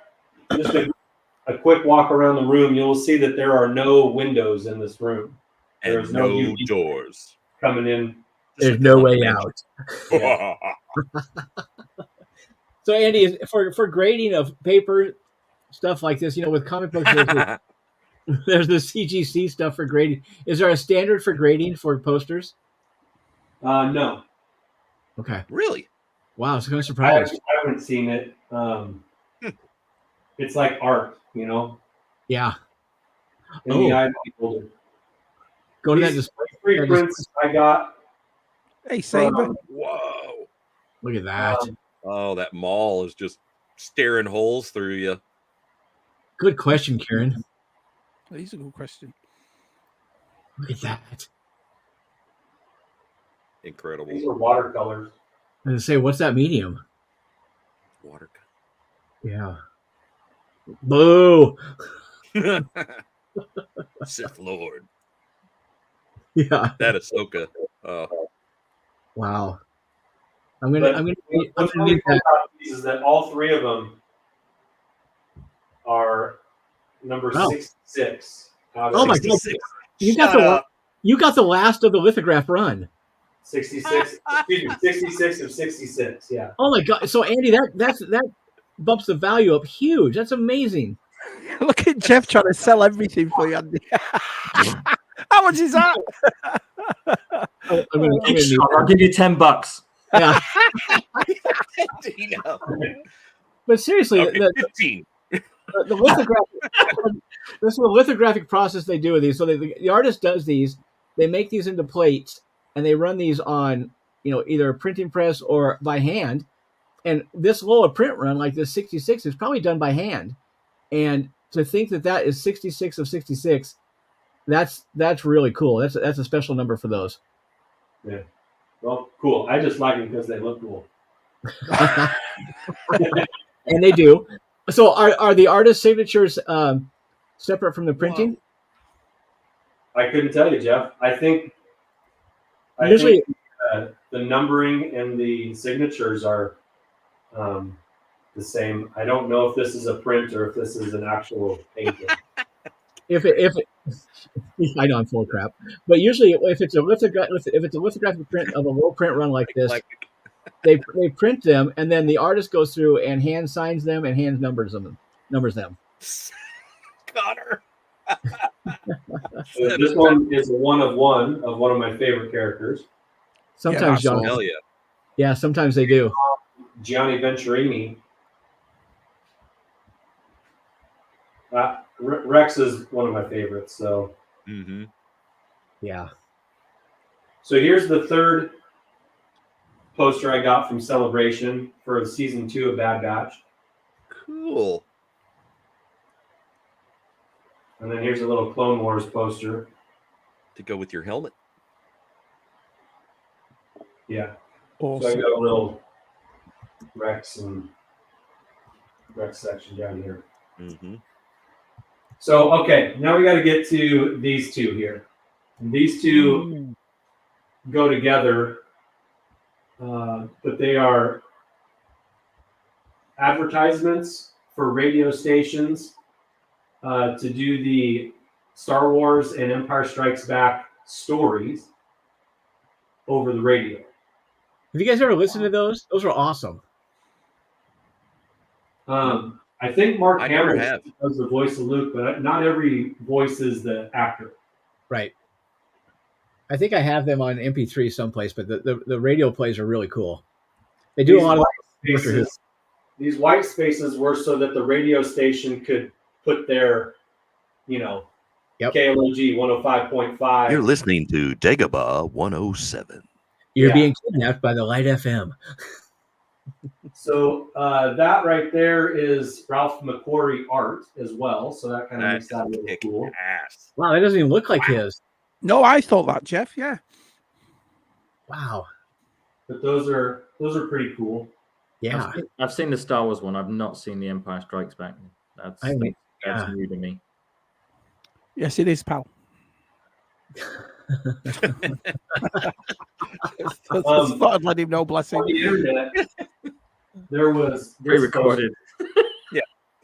just a quick walk around the room, you'll see that there are no windows in this room. There's no doors coming in. There's no way out. Yeah. So Andy, for grading of paper stuff like this, you know, with comic books, there's the CGC stuff for grading. Is there a standard for grading for posters? No. Okay. Really? Wow, it's kind of surprised. I haven't seen it. It's like art, you know. Yeah. In the eye of the beholder. Go to that display. Three prints I got. Hey, Saber. Whoa. Look at that. That mall is just staring holes through you. Good question, Karen. That's a good question. Look at that. Incredible. These are watercolors. I was say, what's that medium? Watercolor. Yeah. Boo. Sith Lord. Yeah. That Ahsoka. Wow. I'm gonna need that. Is that all three of them are number 66. Oh my God! You You got the last of the lithograph run. 66. Excuse me, 66 of 66. Yeah. Oh my god! So Andy, that bumps the value up huge. That's amazing. Look at Jeff trying to sell everything for you, Andy. How much is that? I'm gonna need I'll give you $10. yeah. Dino. But seriously, Okay, 15. the lithographic. This is the lithographic process they do with these. So the artist does these. They make these into plates, and they run these on either a printing press or by hand. And this lower print run, like this 66, is probably done by hand. And to think that is 66 of 66, that's really cool. That's a special number for those. Yeah. Well, cool. I just like them because they look cool. And they do. So are the artist signatures separate from the printing? I couldn't tell you, Jeff. I think Usually the numbering and the signatures are the same. I don't know if this is a print or if this is an actual painting. I know I'm full of crap, but usually if it's a lithographic print of a low print run like this, they print them, and then the artist goes through and hand signs them and hand numbers them. Connor. So this one is a one of one of my favorite characters. Sometimes Yeah, John. Hell yeah. Yeah, sometimes they do. Gianni Venturini. Rex is one of my favorites. So, Yeah. So here's the third poster I got from Celebration for season 2 of Bad Batch. Cool. And then here's a little Clone Wars poster. To go with your helmet. Yeah. Awesome. So I got a little Rex section down here. So, okay, now we got to get to these two here. And these two go together, but they are advertisements for radio stations to do the Star Wars and Empire Strikes Back stories over the radio. Have you guys ever listened to those? Those were awesome. I think Mark never Hamill have. does the voice of Luke, but not every voice is the actor. Right. I think I have them on MP3 someplace, but the radio plays are really cool. They do a lot of spaces. These white spaces were so that the radio station could put their, KLOG 105.5. You're listening to Dagobah 107. You're being kidnapped by the Light FM. So that right there is Ralph McQuarrie art as well. So that kind of makes that really cool. Ass. Wow, that doesn't even look like his. No, I thought that, Jeff. Yeah. Wow. But those are pretty cool. Yeah. I've seen the Star Wars one. I've not seen the Empire Strikes Back. That's new to me. Yes, it is, pal. Thought I'd let him know, bless him. On the internet, there was pre-recorded. Yeah,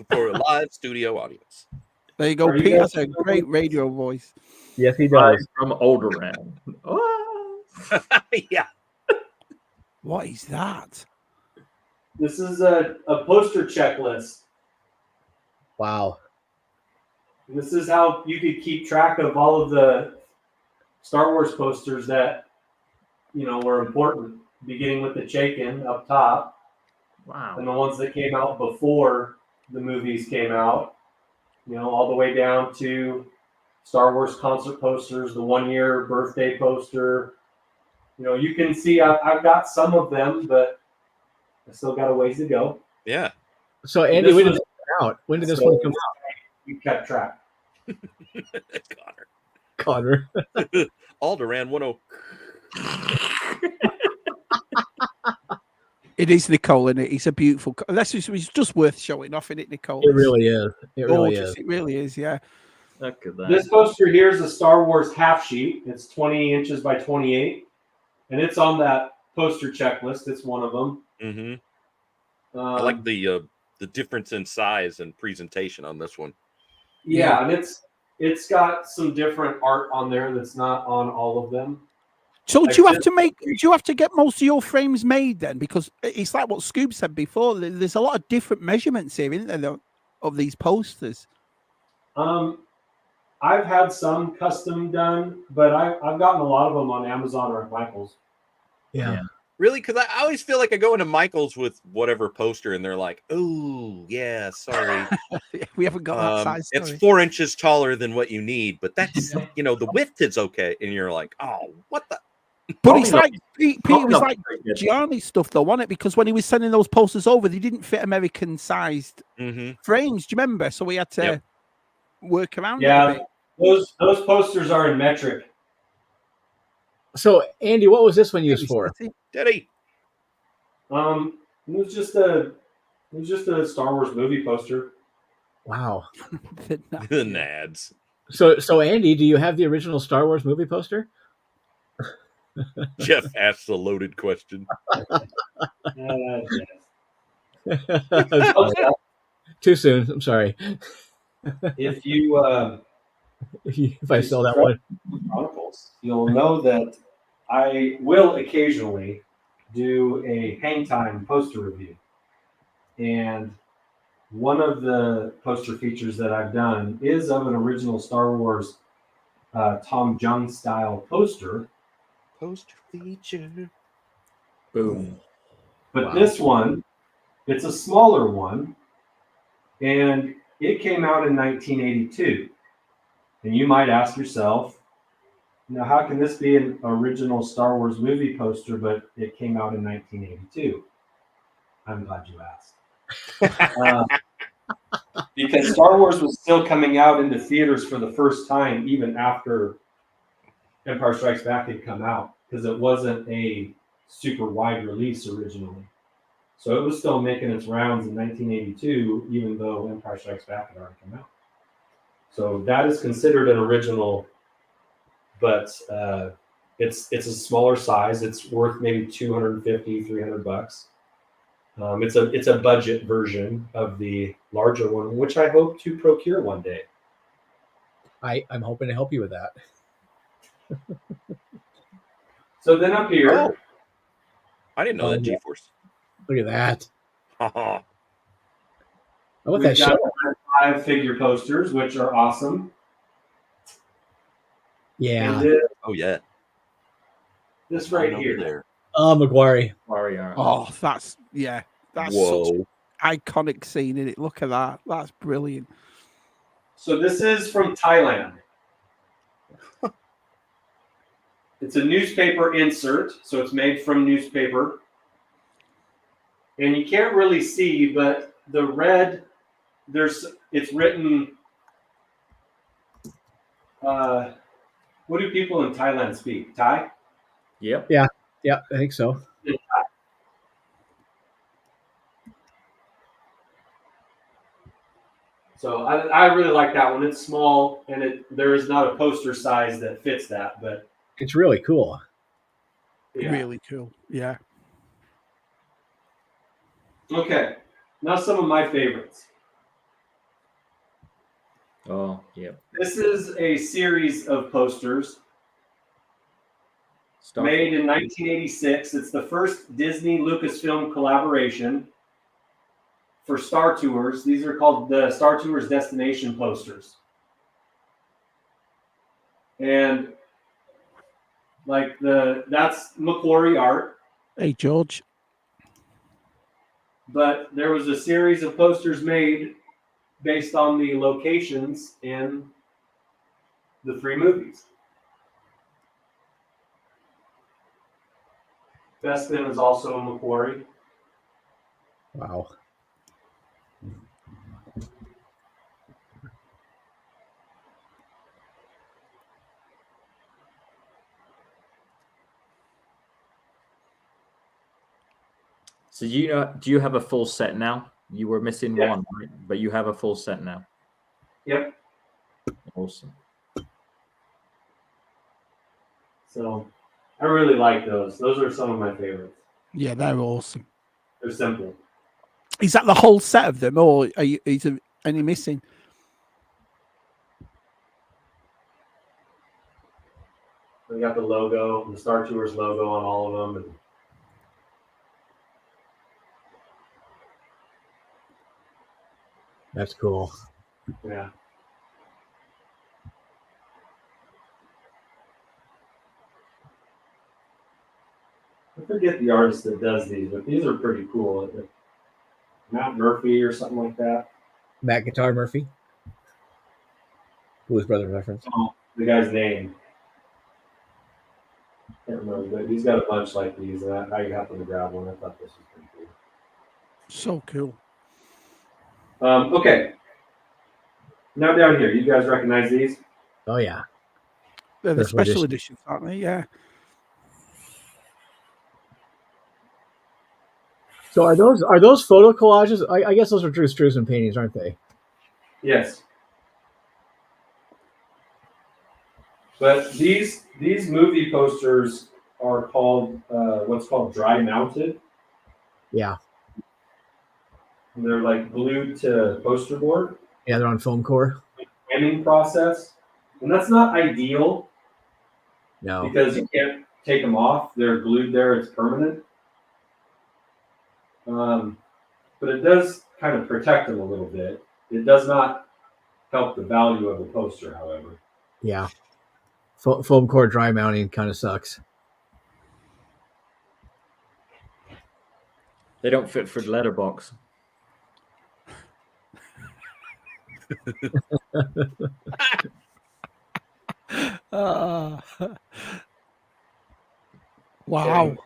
for a live studio audience. There you go. Pete has a great radio voice. Yes, he does. From Alderaan. Oh. Yeah. What is that? This is a poster checklist. Wow. And this is how you could keep track of all of the Star Wars posters that, were important, beginning with the Chaikin up top. Wow. And the ones that came out before the movies came out, all the way down to Star Wars concert posters, the 1-year birthday poster. You can see I've got some of them, but I still got a ways to go. Yeah. So, Andy, when did this come out? When did this one come out? You kept track. Connor. Alderaan 10. It is Nicole, and it's a beautiful. It's just worth showing off, isn't it, Nicole? It really is. It really gorgeous. is. It really is. Yeah. Look at that. This poster here is a Star Wars half sheet. It's 20 inches by 28, and it's on that poster checklist. It's one of them. Mm-hmm. I like the difference in size and presentation on this one. Yeah, and it's it's got some different art on there that's not on all of them. So do you have to get most of your frames made then? Because it's like what Scoob said before. There's a lot of different measurements here, isn't there, of these posters? I've had some custom done, but I've gotten a lot of them on Amazon or at Michael's. Yeah. Really? Because I always feel like I go into Michael's with whatever poster, and they're like, "Oh, yeah, sorry, We haven't got that size. it's Sorry. 4 inches taller than what you need, but that's the width is okay." And you're like, "Oh, what the." But it's like Pete was like Gianni stuff though, wasn't it? Because when he was sending those posters over, they didn't fit American sized frames. Do you remember? So we had to work around it a bit. Those posters are in metric. So Andy, what was this one used for? Daddy. It was just a Star Wars movie poster. Wow. The nads. So Andy, do you have the original Star Wars movie poster? Jeff asks a loaded question. Too soon. I'm sorry. If you if I sell that one, Chronicles, you'll know that I will occasionally do a hang time poster review, and one of the poster features that I've done is of an original Star Wars Tom Jung style poster. Poster feature. Boom. But this one, it's a smaller one, and it came out in 1982. And you might ask yourself, now how can this be an original Star Wars movie poster, but it came out in 1982? I'm glad you asked. Because Star Wars was still coming out into theaters for the first time, even after Empire Strikes Back had come out, because it wasn't a super wide release originally. So it was still making its rounds in 1982, even though Empire Strikes Back had already come out. So that is considered an original, but it's a smaller size. It's worth maybe $250, $300. It's a budget version of the larger one, which I hope to procure one day. I'm hoping to help you with that. So then up here, I didn't know that G-Force. Look at that. Oh, what we've that got show? 5 figure posters, which are awesome. Yeah. And oh yeah. This right here. There. Oh, McGuire. Oh, that's such an iconic scene in it. Look at that. That's brilliant. So this is from Thailand. It's a newspaper insert, so it's made from newspaper. And you can't really see, but the red, it's written, what do people in Thailand speak? Thai? Yep. Yeah, I think so. So I really like that one. It's small, and there is not a poster size that fits that, but it's really cool. Yeah. Really cool. Yeah. Okay. Now some of my favorites. Oh, yeah. This is a series of posters made in 1986. It's the first Disney Lucasfilm collaboration for Star Tours. These are called the Star Tours Destination posters. And that's McQuarrie art. Hey, George. But there was a series of posters made based on the locations in the 3 movies. Bespin is also a McQuarrie. Wow. So do you have a full set now? You were missing one, right? But you have a full set now. Yep. Awesome. So I really like those. Those are some of my favorites. Yeah, they're awesome. They're simple. Is that the whole set of them, or is there any missing? They got the logo, the Star Tours logo on all of them. And That's cool. yeah. I forget the artist that does these, but these are pretty cool. Matt Murphy or something like that. Matt Guitar Murphy. Blues Brothers reference. Oh, the guy's name. Can't remember, but he's got a bunch like these, and I happened to grab one. I thought this was pretty cool. So cool. Okay. Now down here, you guys recognize these? Oh yeah. They're the Special special editions, aren't they? Yeah. So are those photo collages? I guess those are Drew Struzan paintings, aren't they? Yes. But these movie posters are called what's called dry mounted. Yeah. And they're like glued to poster board. Yeah, they're on foam core. Framing process, and that's not ideal. No. Because you can't take them off; they're glued there. It's permanent. But it does kind of protect them a little bit. It does not help the value of the poster, however. Yeah. Foam core dry mounting kind of sucks. They don't fit for the letterbox. Wow.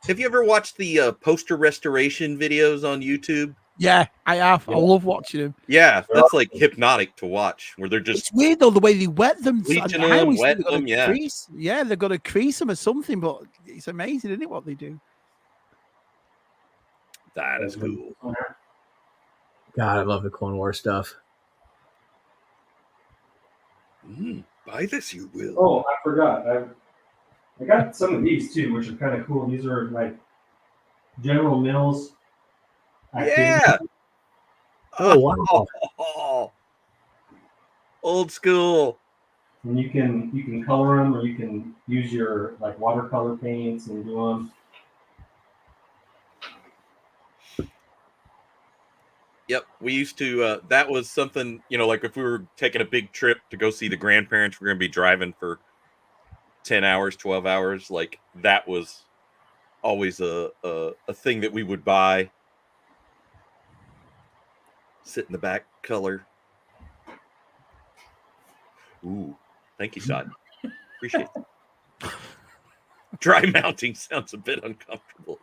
Have you ever watched the poster restoration videos on YouTube? Yeah, I have. I love watching them. Yeah, that's like hypnotic to watch, where they're just It's weird though the way they wet them. bleaching I them, always think wet they've got them. a Yeah, crease. Yeah, they've got to crease them or something, but it's amazing, isn't it, what they do? that is cool. God, I love the Clone Wars stuff. Buy this, you will. Oh, I forgot. I got some of these too, which are kind of cool. These are like General Mills. Yeah. Oh wow. Oh, old school. And you can color them, or you can use your like watercolor paints and do them. Yep, we used to. That was something, like if we were taking a big trip to go see the grandparents, we're going to be driving for 10 hours, 12 hours. Like that was always a thing that we would buy. Sit in the back, color. Ooh, thank you, Sod. Appreciate it. Dry mounting sounds a bit uncomfortable.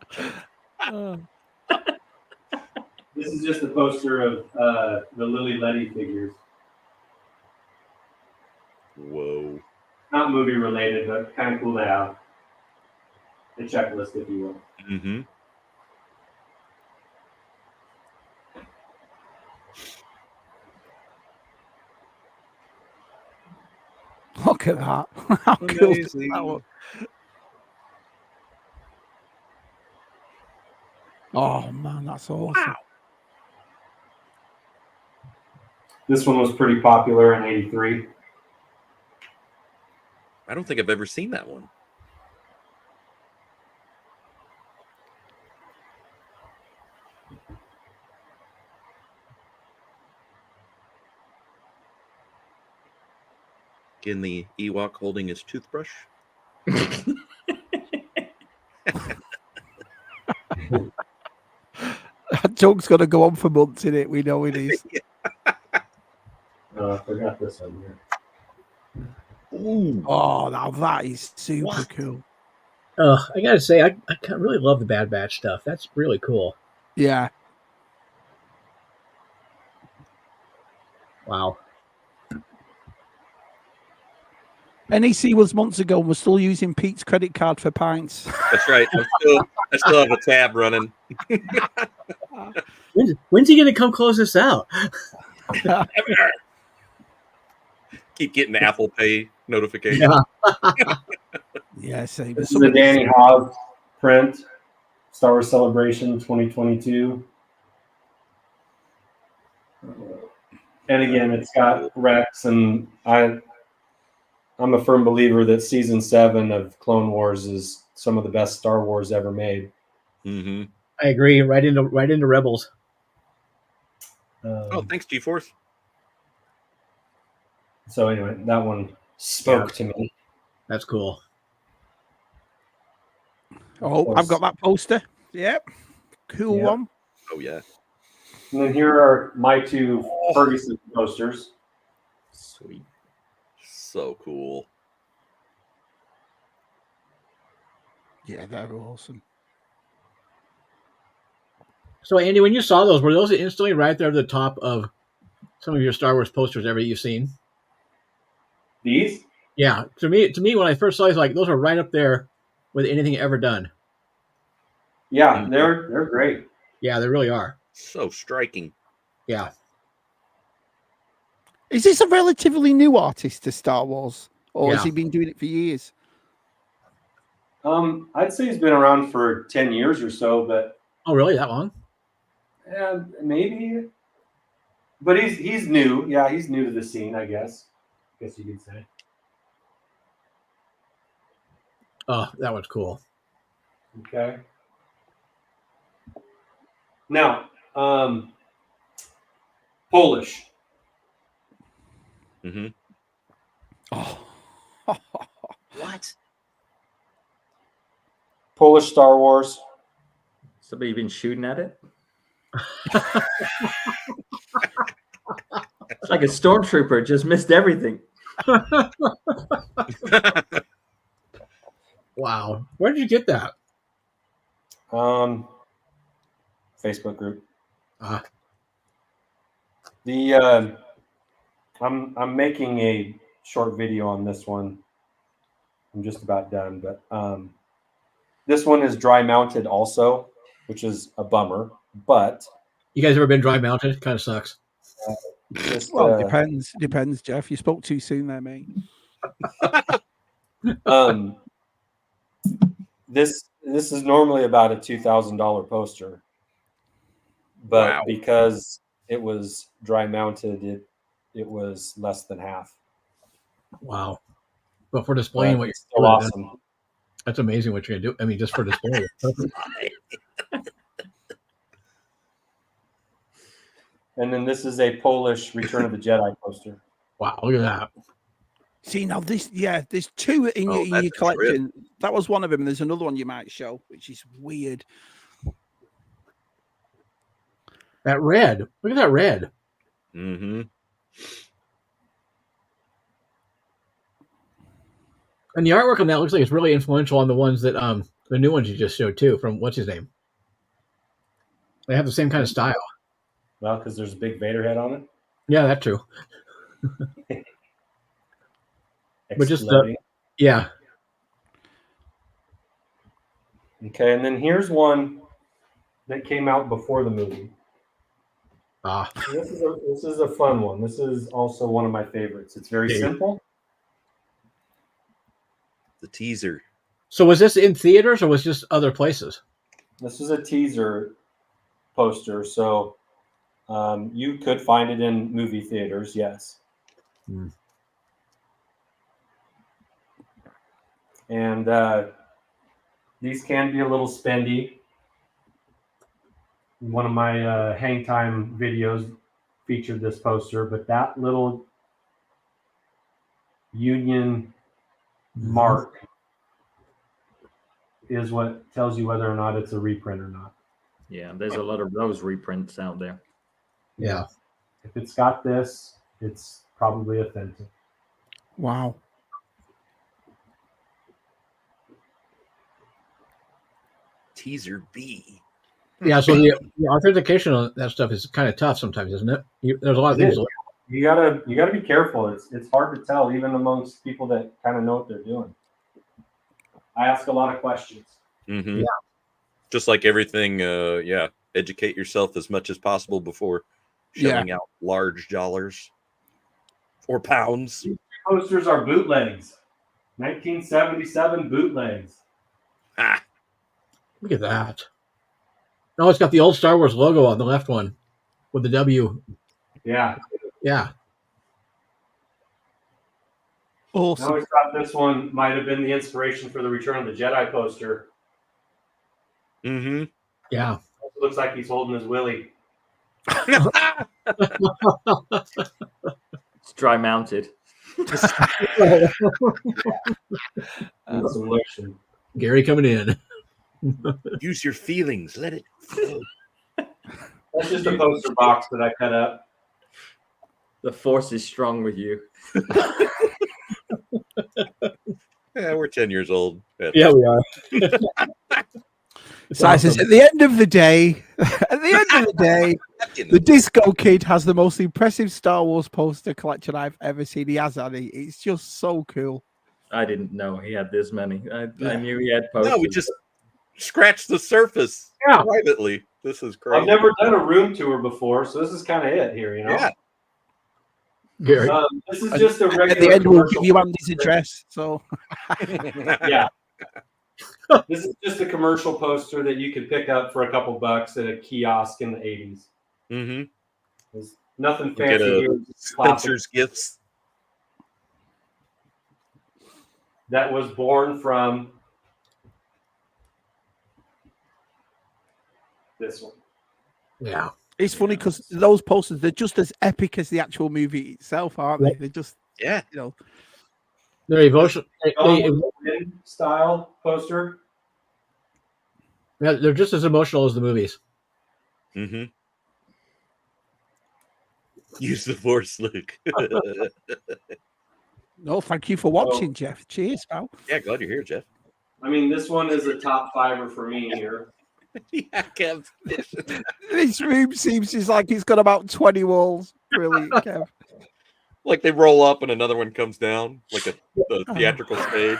This is just a poster of the Lily Letty figures. Whoa. Not movie related, but kind of cool to have. The checklist, if you will. Mm-hmm. Look at that. How cool is that one? Oh man, that's awesome. Wow. This one was pretty popular in '83. I don't think I've ever seen that one. Again, the Ewok holding his toothbrush. That joke's going to go on for months, in it. We know it is. I forgot this one here. Ooh. Oh, now that is super cool. I gotta say, I really love the Bad Batch stuff. That's really cool. Yeah. Wow. NEC was months ago, and we're still using Pete's credit card for pints. That's right. I still have a tab running. When's he gonna come close this out? Keep getting the Apple Pay notification. Yeah. Yeah, same. This is the Danny Hogg print, Star Wars Celebration 2022. And again, it's got Rex, and I'm a firm believer that season 7 of Clone Wars is some of the best Star Wars ever made. Mm-hmm. I agree. Right into Rebels. Oh, thanks, G-Force. So anyway, that one spoke to me. That's cool. Oh, I've got that poster. Yep. Cool one. Oh, yeah. And then here are my 2 Ferguson posters. Sweet. So cool. Yeah, they're awesome. So, Andy, when you saw those, were those instantly right there at the top of some of your Star Wars posters ever you've seen? These? Yeah. To me, when I first saw these, like those are right up there with anything ever done. Yeah, they're great. Yeah, they really are. So striking. Yeah. Is this a relatively new artist to Star Wars, or has Yeah. he been doing it for years? I'd say he's been around for 10 years or so, but Oh, really? That long? maybe. But he's new. Yeah, he's new to the scene, I guess you could say. Oh, that one's cool. Okay. Now, Polish. Mm-hmm. Oh. What? Polish Star Wars. Somebody been shooting at it? It's like a stormtrooper, just missed everything. Wow. Where did you get that? Facebook group. Ah. I'm making a short video on this one. I'm just about done, but this one is dry mounted also, which is a bummer. But You guys ever been dry mounted? Kind of sucks. Well, depends, Jeff. You spoke too soon there, mate. This is normally about a $2,000 poster, but because it was dry mounted, it was less than half. Wow. But for displaying what you're still doing, awesome. That's amazing what you're gonna do. I mean, just for display. And then this is a Polish Return of the Jedi poster. Wow, look at that. See, now there's 2 in your collection. That was one of them. There's another one you might show, which is weird. That red. Look at that red. Mm-hmm. And the artwork on that looks like it's really influential on the ones that the new ones you just showed too, from what's his name? They have the same kind of style. Well, because there's a big Vader head on it. Yeah, that's true. But just yeah. Okay, and then here's one that came out before the movie. This is a fun one. This is also one of my favorites. It's very simple. The teaser. So was this in theaters or was this other places? This is a teaser poster, so you could find it in movie theaters, yes. And these can be a little spendy. One of my hang time videos featured this poster, but that little Union mark is what tells you whether or not it's a reprint or not. Yeah, there's a lot of those reprints out there. Yeah. If it's got this, it's probably authentic. Wow. Teaser B. Yeah, so the authentication on that stuff is kind of tough sometimes, isn't it? There's a lot of things. You gotta be careful. It's hard to tell, even amongst people that kind of know what they're doing. I ask a lot of questions. Mm-hmm. Yeah. Just like everything, educate yourself as much as possible before shelling out large dollars or pounds. These posters are bootlegs. 1977 bootlegs. Ah. Look at that. Oh, it's got the old Star Wars logo on the left one with the W. Yeah. Yeah. I Awesome. always thought this one might have been the inspiration for the Return of the Jedi poster. Mm-hmm. Yeah. It looks like he's holding his willy. It's dry mounted. Need some lotion. Gary coming in. Use your feelings. Let it flow. That's just a poster box that I cut up. The force is strong with you. Yeah, we're 10 years old. Yeah, we are. So I says, at the end of the day, the Disco Kid has the most impressive Star Wars poster collection I've ever seen. He has, Annie. It's just so cool. I didn't know he had this many. I knew he had posters. No, we just scratched the surface privately. This is crazy. I've never done a room tour before, so this is kind of it here, you know? Yeah. Gary. This is just a regular. At the end, we'll give you commercial Andy's address. So, yeah. This is just a commercial poster that you could pick up for a couple bucks at a kiosk in the 80s. Mm-hmm. There's nothing Get fancy a here. just classic. Spencer's Gifts. That was born from this one. Yeah. it's funny because those posters, they're just as epic as the actual movie itself, aren't they? They're just, Yeah. you know. They're emotional. Style poster. Yeah, they're just as emotional as the movies. Mm-hmm. Use the force, Luke. No, thank you for watching, Jeff. Cheers, pal. Yeah, glad you're here, Jeff. I mean, this one is a top fiver for me here. Yeah, Kev. This room seems like it's got about 20 walls. Brilliant, Kev. Like they roll up and another one comes down, like a theatrical stage.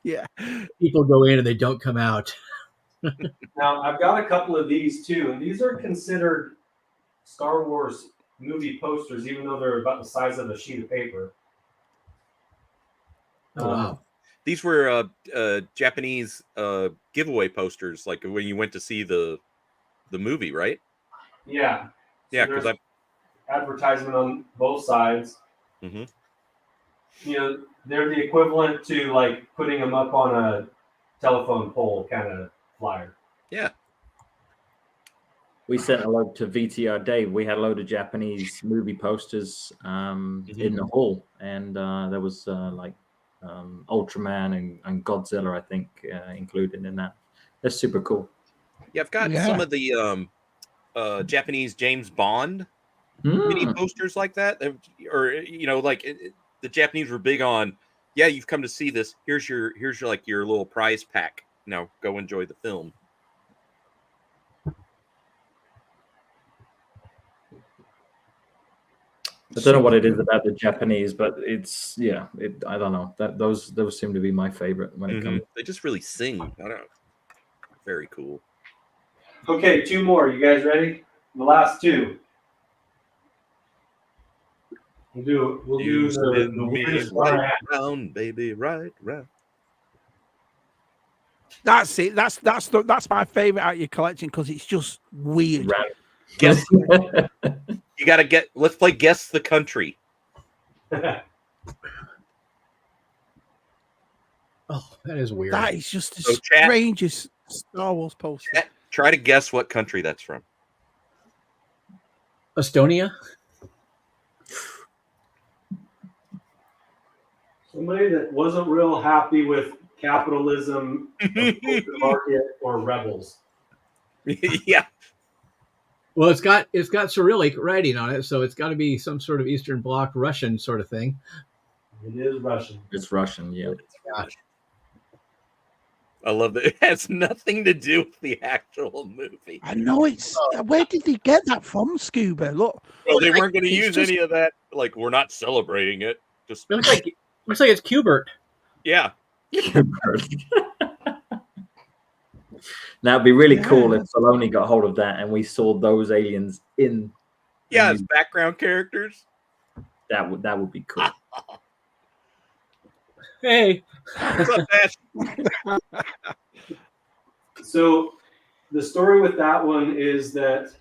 Yeah. People go in and they don't come out. Now, I've got a couple of these too, and these are considered Star Wars movie posters, even though they're about the size of a sheet of paper. Oh, wow. These were Japanese giveaway posters, like when you went to see the movie, right? Yeah. Yeah, So because there's advertisement on both sides. Mm-hmm. You know, they're the equivalent to like putting them up on a telephone pole kind of flyer. Yeah. We sent a load to VTR Dave. We had a load of Japanese movie posters in the hall, and there was like Ultraman and Godzilla, I think, included in that. That's super cool. Yeah, I've got some of the Japanese James Bond mini posters like that, or you know, like the Japanese were big on. Yeah, you've come to see this. Here's your like your little prize pack. Now go enjoy the film. I don't know what it is about the Japanese, but it's I don't know. Those seem to be my favorite when it comes. They just really sing. I don't know. Very cool. Okay, two more. You guys ready? The last two. We'll do the weirdest one I have. Round, baby, right. That's it. That's my favorite out of your collection because it's just weird. Guess. You got to get. Let's play Guess the Country. Oh, that is weird. That is just the strangest Star Wars poster. Try to guess what country that's from. Estonia. Somebody that wasn't real happy with capitalism, the market, or rebels. Yeah. Well, it's got Cyrillic writing on it, so it's got to be some sort of Eastern Bloc Russian sort of thing. It is Russian. It's Russian, yeah. I love that. It has nothing to do with the actual movie. I know it's. Where did they get that from, Scuba? Look. Well, they weren't going to use any of that. Like, we're not celebrating it. Just looks like it's Qbert. Yeah. Now it'd be really cool if Filoni got hold of that and we saw those aliens in. Yeah, as background characters. That would be cool. Hey. What's up, Ash? So the story with that one is that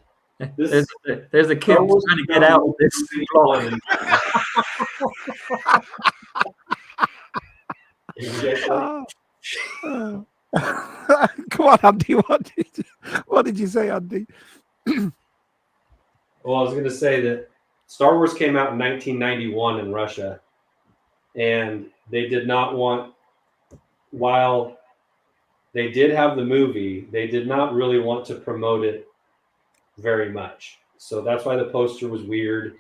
There's a kid trying to get out of this block. Come on, Andy. What did you say, Andy? Well, I was going to say that Star Wars came out in 1991 in Russia, and they did not want, while they did have the movie, they did not really want to promote it very much. So that's why the poster was weird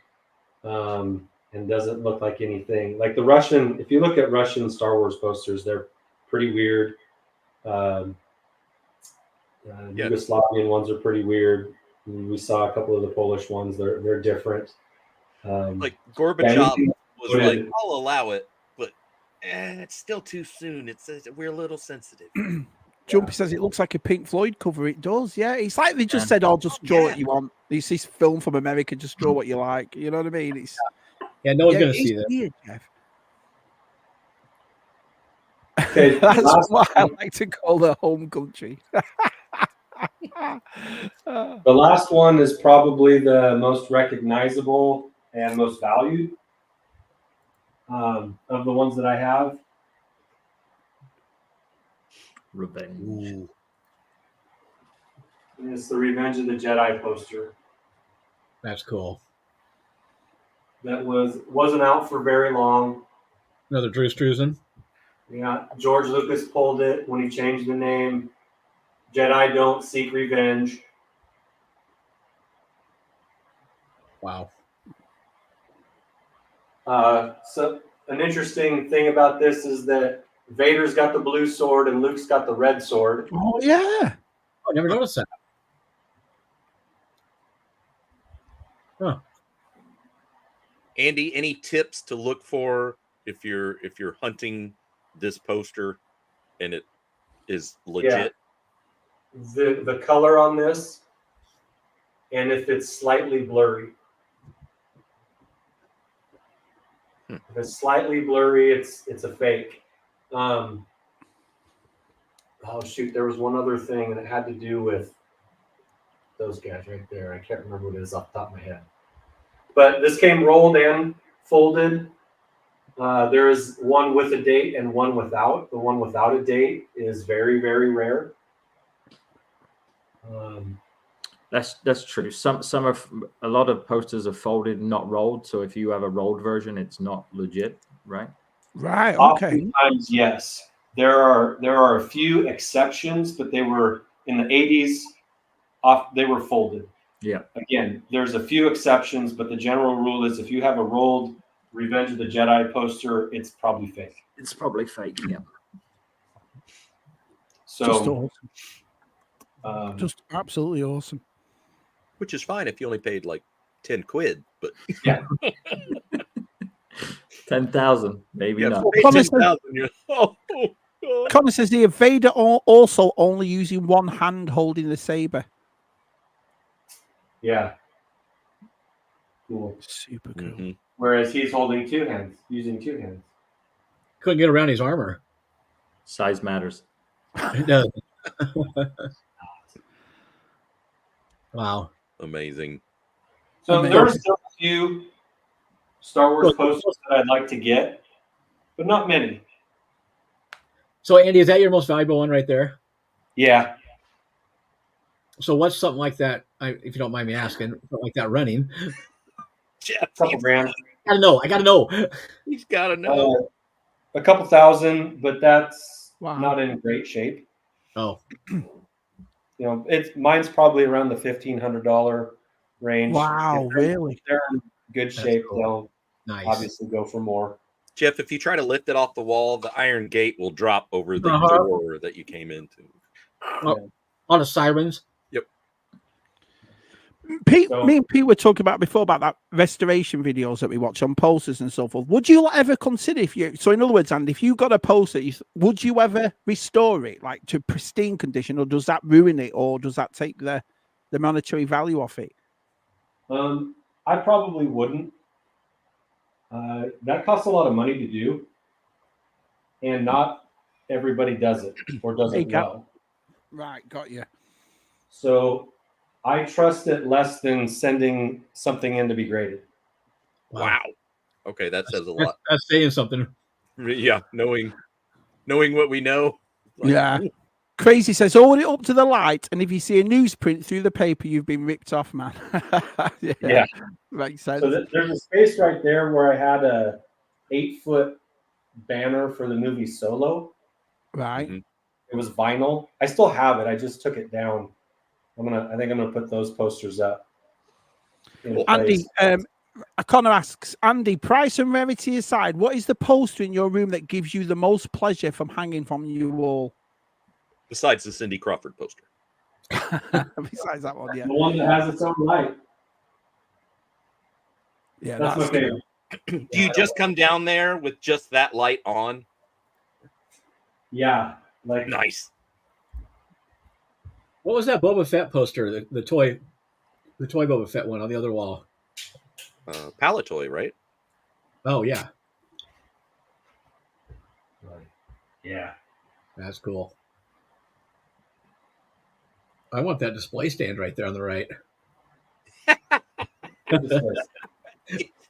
and doesn't look like anything. Like the Russian, if you look at Russian Star Wars posters, they're pretty weird. Yugoslavian ones are pretty weird. We saw a couple of the Polish ones. They're different. Like Gorbachev was like, I'll allow it, but it's still too soon. We're a little sensitive. Jumpy says it looks like a Pink Floyd cover. It does, yeah. It's like they just said, "Oh, just draw what you want." It's this film from America. Just draw what you like. You know what I mean? It's no one's going to see that. Weird, Jeff. Okay, that's what I like to call the home country. The last one is probably the most recognizable and most valued of the ones that I have. Revenge. Ooh. It's the Revenge of the Jedi poster. That's cool. That wasn't out for very long. Another Drew Struzan. Yeah, George Lucas pulled it when he changed the name. Jedi don't seek revenge. Wow. So an interesting thing about this is that Vader's got the blue sword and Luke's got the red sword. Oh yeah, I never noticed that. Huh. Andy, any tips to look for if you're hunting this poster and it is legit? Yeah. The color on this, and if it's slightly blurry. If it's slightly blurry, it's a fake. Oh shoot, there was one other thing, and it had to do with those guys right there. I can't remember what it is off the top of my head. But this came rolled and folded. There is one with a date and one without. The one without a date is very, very rare. That's true. A lot of posters are folded, not rolled. So if you have a rolled version, it's not legit, right? Right. Okay. Oftentimes, yes. There are a few exceptions, but they were in the 80s. They were folded. Yeah. Again, there's a few exceptions, but the general rule is if you have a rolled Revenge of the Jedi poster, it's probably fake. It's probably fake. Yeah. So just awesome. Just absolutely awesome. Which is fine if you only paid like 10 quid, but yeah. 10,000, maybe not. Connor says here, Vader also only using one hand holding the saber. Yeah. Cool. Super cool. Mm-hmm. Whereas he's holding two hands, using two hands. Couldn't get around his armor. Size matters. It does. Wow. Amazing. So there are still a few Star Wars posters that I'd like to get, but not many. So, Andy, is that your most valuable one right there? Yeah. So what's something like that, if you don't mind me asking, something like that running? Jeff, a couple grand. I gotta know. He's got to know. A couple thousand, but that's not in great shape. Oh. Mine's probably around the $1,500 range. Wow, really? If they're in good shape, cool. They'll obviously go for more. Jeff, if you try to lift it off the wall, the iron gate will drop over the door that you came into. On the sirens? Yep. Pete, me and Pete were talking about before about that restoration videos that we watch on posters and so forth. Would you ever consider so in other words, Andy, if you got a poster, would you ever restore it like to pristine condition, or does that ruin it, or does that take the monetary value off it? I probably wouldn't. That costs a lot of money to do, and not everybody does it or does it well. Right, got you. So I trust it less than sending something in to be graded. Wow. Okay, that says a lot. That's saying something. Yeah, knowing what we know. Like, yeah. Crazy says, hold it up to the light, and if you see a newsprint through the paper, you've been ripped off, man. Yeah. Makes sense. So there's a space right there where I had a 8-foot banner for the movie Solo. Right. Mm-hmm. It was vinyl. I still have it. I just took it down. I think I'm gonna put those posters up. Andy, Connor asks, Andy, price and rarity aside, what is the poster in your room that gives you the most pleasure from hanging from your wall? Besides the Cindy Crawford poster. Besides that one, yeah. The one that has its own light. Yeah, that's my favorite. Do you just come down there with just that light on? Yeah, like nice. What was that Boba Fett poster? The toy Boba Fett one on the other wall. Palatoy, right? Oh yeah. Yeah, that's cool. I want that display stand right there on the right.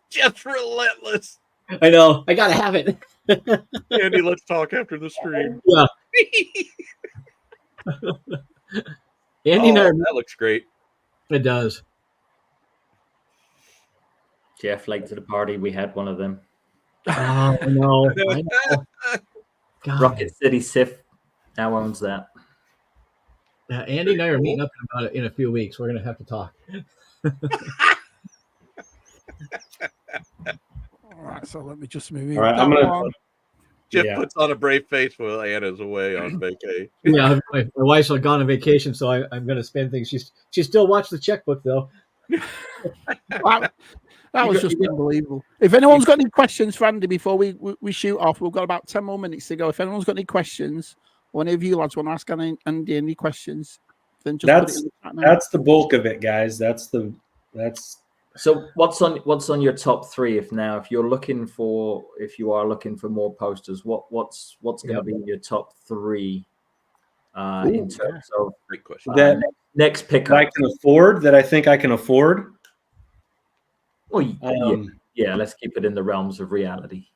Just relentless. I know. I gotta have it. Andy, let's talk after the stream. Yeah. Andy and I that looks great. It does. Jeff late to the party. We had one of them. Oh no! I know. Rocket City Sith now owns that. Andy and I are meeting up about it in a few weeks. We're gonna have to talk. All right, so let me just move. All right, I'm gonna. Jeff puts on a brave face while Anna's away on vacation. Yeah, my wife's gone on vacation, so I'm going to spend things. She still watched the checkbook though. That was just unbelievable. If anyone's got any questions for Andy before we shoot off, we've got about 10 more minutes to go. If anyone's got any questions, or any of you lads want to ask Andy any questions, then just that's the bulk of it, guys. That's. So what's on your top 3 if you are looking for more posters, what's going to be your top 3 in terms of great question. Next pickup that I can afford, that I think I can afford? Well, yeah, let's keep it in the realms of reality.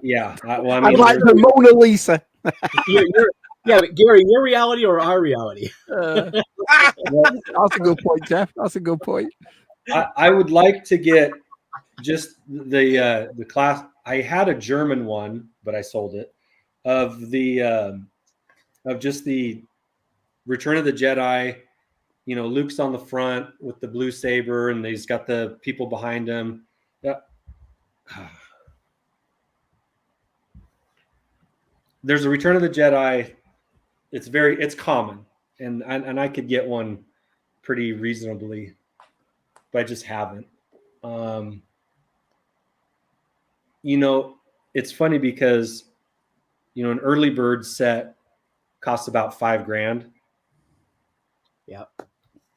Yeah. Well, I like the Mona Lisa. Yeah, but Gary, your reality or our reality? That's a good point, Jeff. That's a good point. I would like to get just the class. I had a German one, but I sold it. Of just the Return of the Jedi. You know, Luke's on the front with the blue saber, and he's got the people behind him. There's a Return of the Jedi. It's common, and I could get one pretty reasonably, but I just haven't. It's funny because, an early bird set costs about $5,000. Yeah.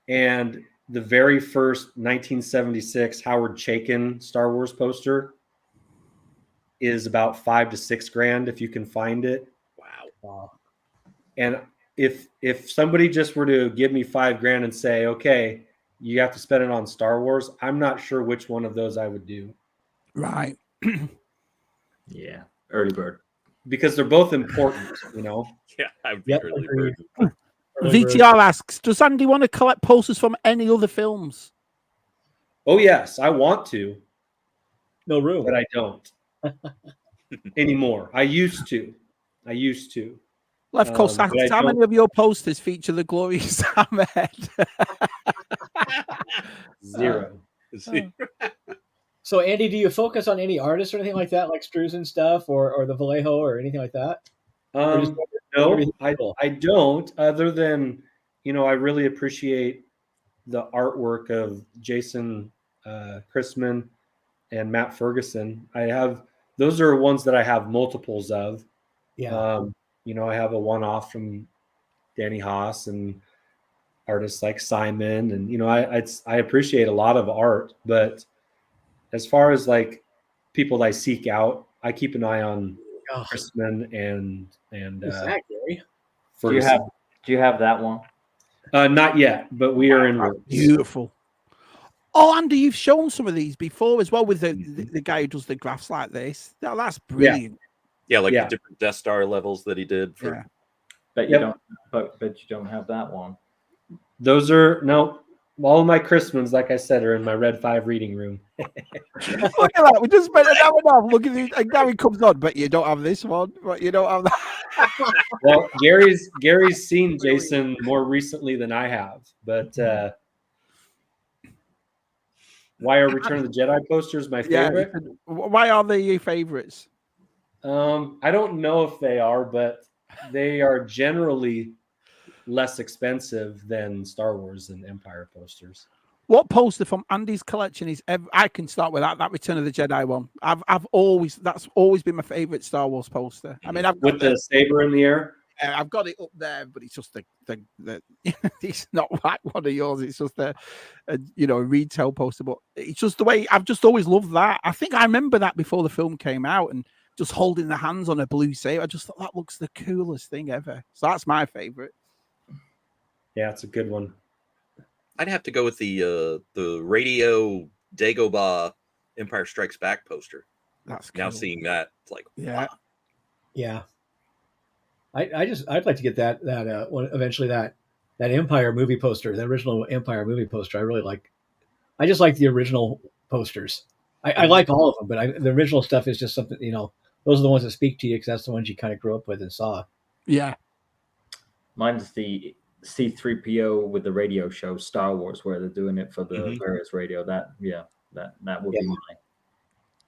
And the very first 1976 Howard Chaykin Star Wars poster is about $5,000 to $6,000 if you can find it. Wow. And if somebody just were to give me $5,000 and say, okay, you have to spend it on Star Wars, I'm not sure which one of those I would do. Right. Yeah. Early bird. Because they're both important, Yeah, I'd be early bird. VTR asks, does Andy want to collect posters from any other films? Oh, yes, I want to. No room. But I don't anymore. I used to. Left Coast asks, how many of your posters feature the glorious Ahmed? 0. So, Andy, do you focus on any artists or anything like that, like Strews and stuff, or the Vallejo or anything like that? No, I don't. Other than, I really appreciate the artwork of Jason Christman and Matt Ferguson. Those are ones that I have multiples of. Yeah. I have a one-off from Danny Haas and artists like Simon, and I appreciate a lot of art, but as far as like people that I seek out, I keep an eye on Christman and Exactly. Do you have that one? Not yet, but we are in works. Beautiful. Oh, Andy, you've shown some of these before as well with the guy who does the graphs like this. That's brilliant. Yeah, like the different Death Star levels that he did. For... But you don't. But you don't have that one. Those are all of my Christmas, like I said, are in my Red 5 reading room. Look at that. We just spent an hour and a half looking at it. Now he comes on, but you don't have this one. But you don't have that. Well, Gary's seen Jason more recently than I have, but why are Return of the Jedi posters my favorite? Why are they your favorites? I don't know if they are, but they are generally less expensive than Star Wars and Empire posters. What poster from Andy's collection is I can start with that Return of the Jedi one. That's always been my favorite Star Wars poster. I mean, with the saber in the air. I've got it up there, but it's just the it's not like one of yours. It's just a retail poster, but it's just the way I've just always loved that. I think I remember that before the film came out, and just holding the hands on a blue saber. I just thought that looks the coolest thing ever. So that's my favorite. Yeah, it's a good one. I'd have to go with the Radio Dagobah Empire Strikes Back poster. That's cool. Now seeing that, it's like wow. Yeah. I'd like to get that eventually that Empire movie poster, the original Empire movie poster. I really like. I just like the original posters. I like all of them, but the original stuff is just something, those are the ones that speak to you because that's the ones you kind of grew up with and saw. Yeah. Mine's the C-3PO with the radio show Star Wars, where they're doing it for the various radio. That would be mine.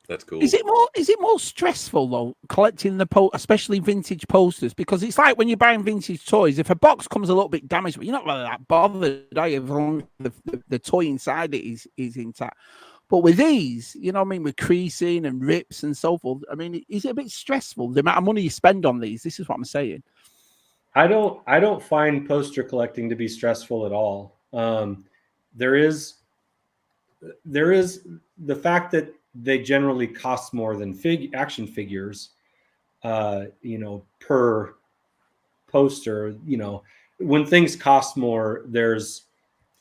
That's cool. Is it more stressful though collecting especially vintage posters? Because it's like when you're buying vintage toys, if a box comes a little bit damaged, but you're not really that bothered, are you? As long as the toy inside it is intact. But with these, with creasing and rips and so forth, I mean, is it a bit stressful the amount of money you spend on these? This is what I'm saying. I don't find poster collecting to be stressful at all. There is the fact that they generally cost more than action figures, per poster. When things cost more,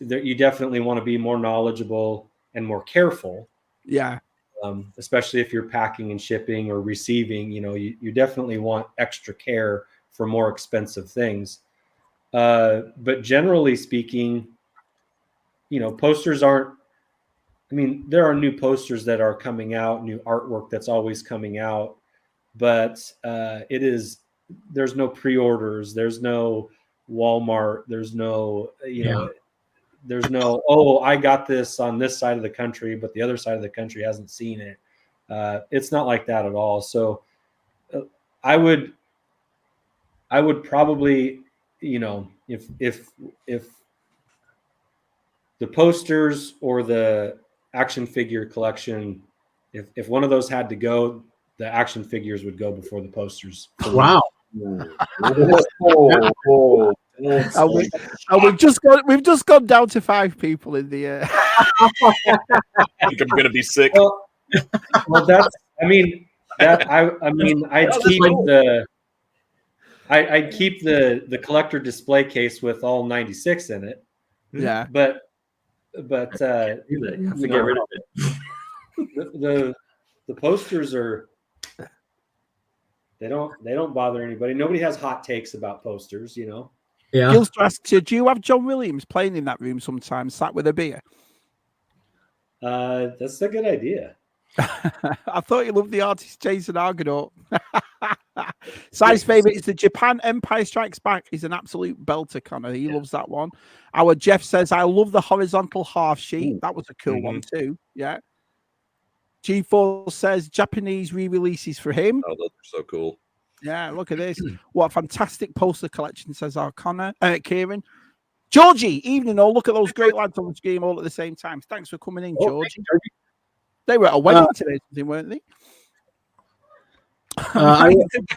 you definitely want to be more knowledgeable and more careful. Yeah. Especially if you're packing and shipping or receiving, you definitely want extra care for more expensive things. But generally speaking, posters aren't, there are new posters that are coming out, new artwork that's always coming out, but there's no pre-orders, there's no Walmart, there's no, there's no, I got this on this side of the country, but the other side of the country hasn't seen it. It's not like that at all. So I would probably, if the posters or the action figure collection, if one of those had to go, the action figures would go before the posters. Wow. We've just gone down to 5 people in the I think I'm gonna be sick. Well, that's I'd keep the collector display case with all 96 in it. Yeah. But you have to get rid of it. The posters are they don't bother anybody. Nobody has hot takes about posters, Yeah. Gil's asked, do you have John Williams playing in that room sometimes, sat with a beer? That's a good idea. I thought you loved the artist Jason Argonaut. Si's favorite is the Japan Empire Strikes Back. He's an absolute belter, Connor. He loves that one. Our Jeff says, I love the horizontal half sheet. That was a cool one too. Yeah. G4 says Japanese re-releases for him. Oh, those are so cool. Yeah, look at this. What a fantastic poster collection, says our Kieran. Georgie, evening all. Look at those great lads on the screen all at the same time. Thanks for coming in, Georgie. They were at a wedding today, weren't they?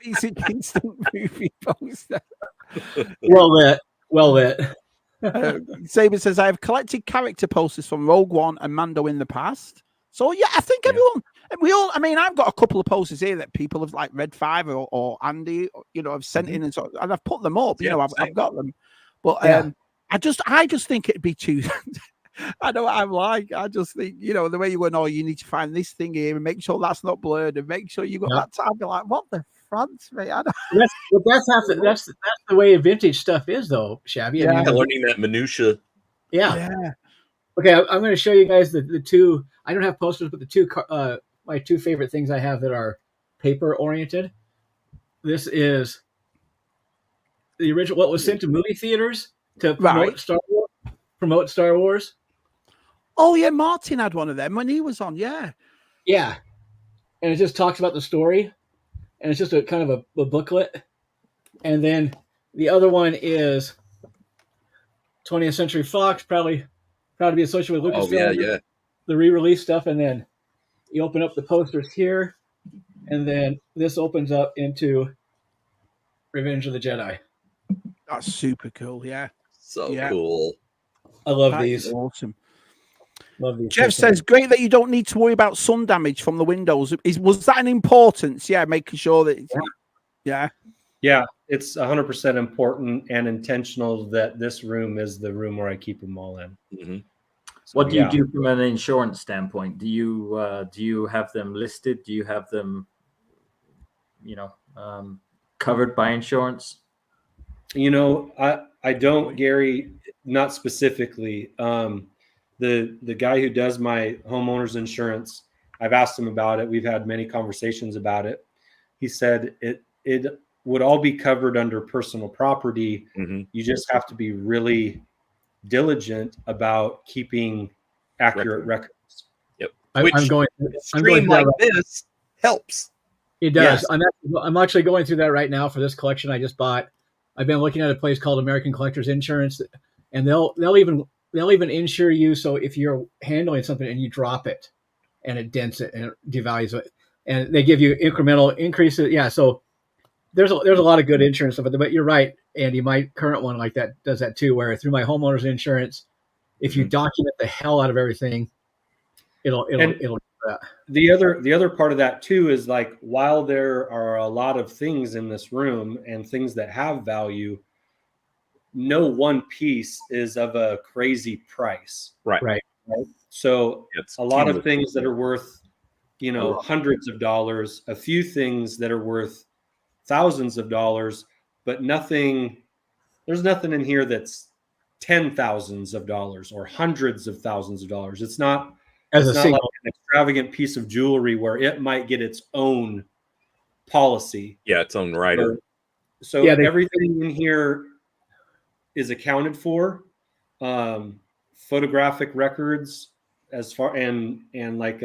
Basic instant movie poster. Well lit. Saber says, I have collected character posters from Rogue One and Mando in the past. So yeah, I think everyone, I've got a couple of posters here that people have like Red 5 or Andy, have sent in and I've put them up. I've got them. But I just think it'd be too. I know what I'm like. I just think, the way you went, oh, you need to find this thing here and make sure that's not blurred and make sure you got that time. Be like, what the France, mate? I don't... That's the way vintage stuff is, though, Shabby. Yeah. I mean, learning that minutia. Yeah. Okay, I'm going to show you guys the two. I don't have posters, but the two my two favorite things I have that are paper oriented. This is the original, what was sent to movie theaters to promote Star Wars. Oh yeah, Martin had one of them when he was on. Yeah, and it just talks about the story, and it's just a kind of a booklet. And then the other one is 20th Century Fox, proud to be associated with Lucasfilm. Yeah. The re-release stuff, and then you open up the posters here, and then this opens up into Revenge of the Jedi. That's super cool. Yeah, so cool. I love these. Awesome. Love these. Jeff says, great that you don't need to worry about sun damage from the windows. Was that an importance? Yeah, making sure that. Yeah, it's 100% important and intentional that this room is the room where I keep them all in. Mm-hmm. So, what do you do from an insurance standpoint? Do you have them listed? Do you have them, covered by insurance? I don't, Gary, not specifically. The guy who does my homeowner's insurance, I've asked him about it. We've had many conversations about it. He said it would all be covered under personal property. Mm-hmm. You just have to be really diligent about keeping accurate records. Yep. I'm going like this helps. It does. Yes. I'm actually going through that right now for this collection I just bought. I've been looking at a place called American Collectors Insurance, and they'll even insure you. So if you're handling something and you drop it, and it dents it and it devalues it, and they give you incremental increases. Yeah. So there's a lot of good insurance stuff, but you're right, Andy. My current one like that does that too. Where through my homeowner's insurance, if you document the hell out of everything, it'll do that. The other part of that too is like, while there are a lot of things in this room and things that have value, no one piece is of a crazy price. Right. So a lot of things that are worth, hundreds of dollars, a few things that are worth thousands of dollars, but there's nothing in here that's $10,000s of dollars or hundreds of thousands of dollars. It's not like an extravagant piece of jewelry where it might get its own policy. Yeah, its own rider. So everything in here is accounted for. Photographic records as far and like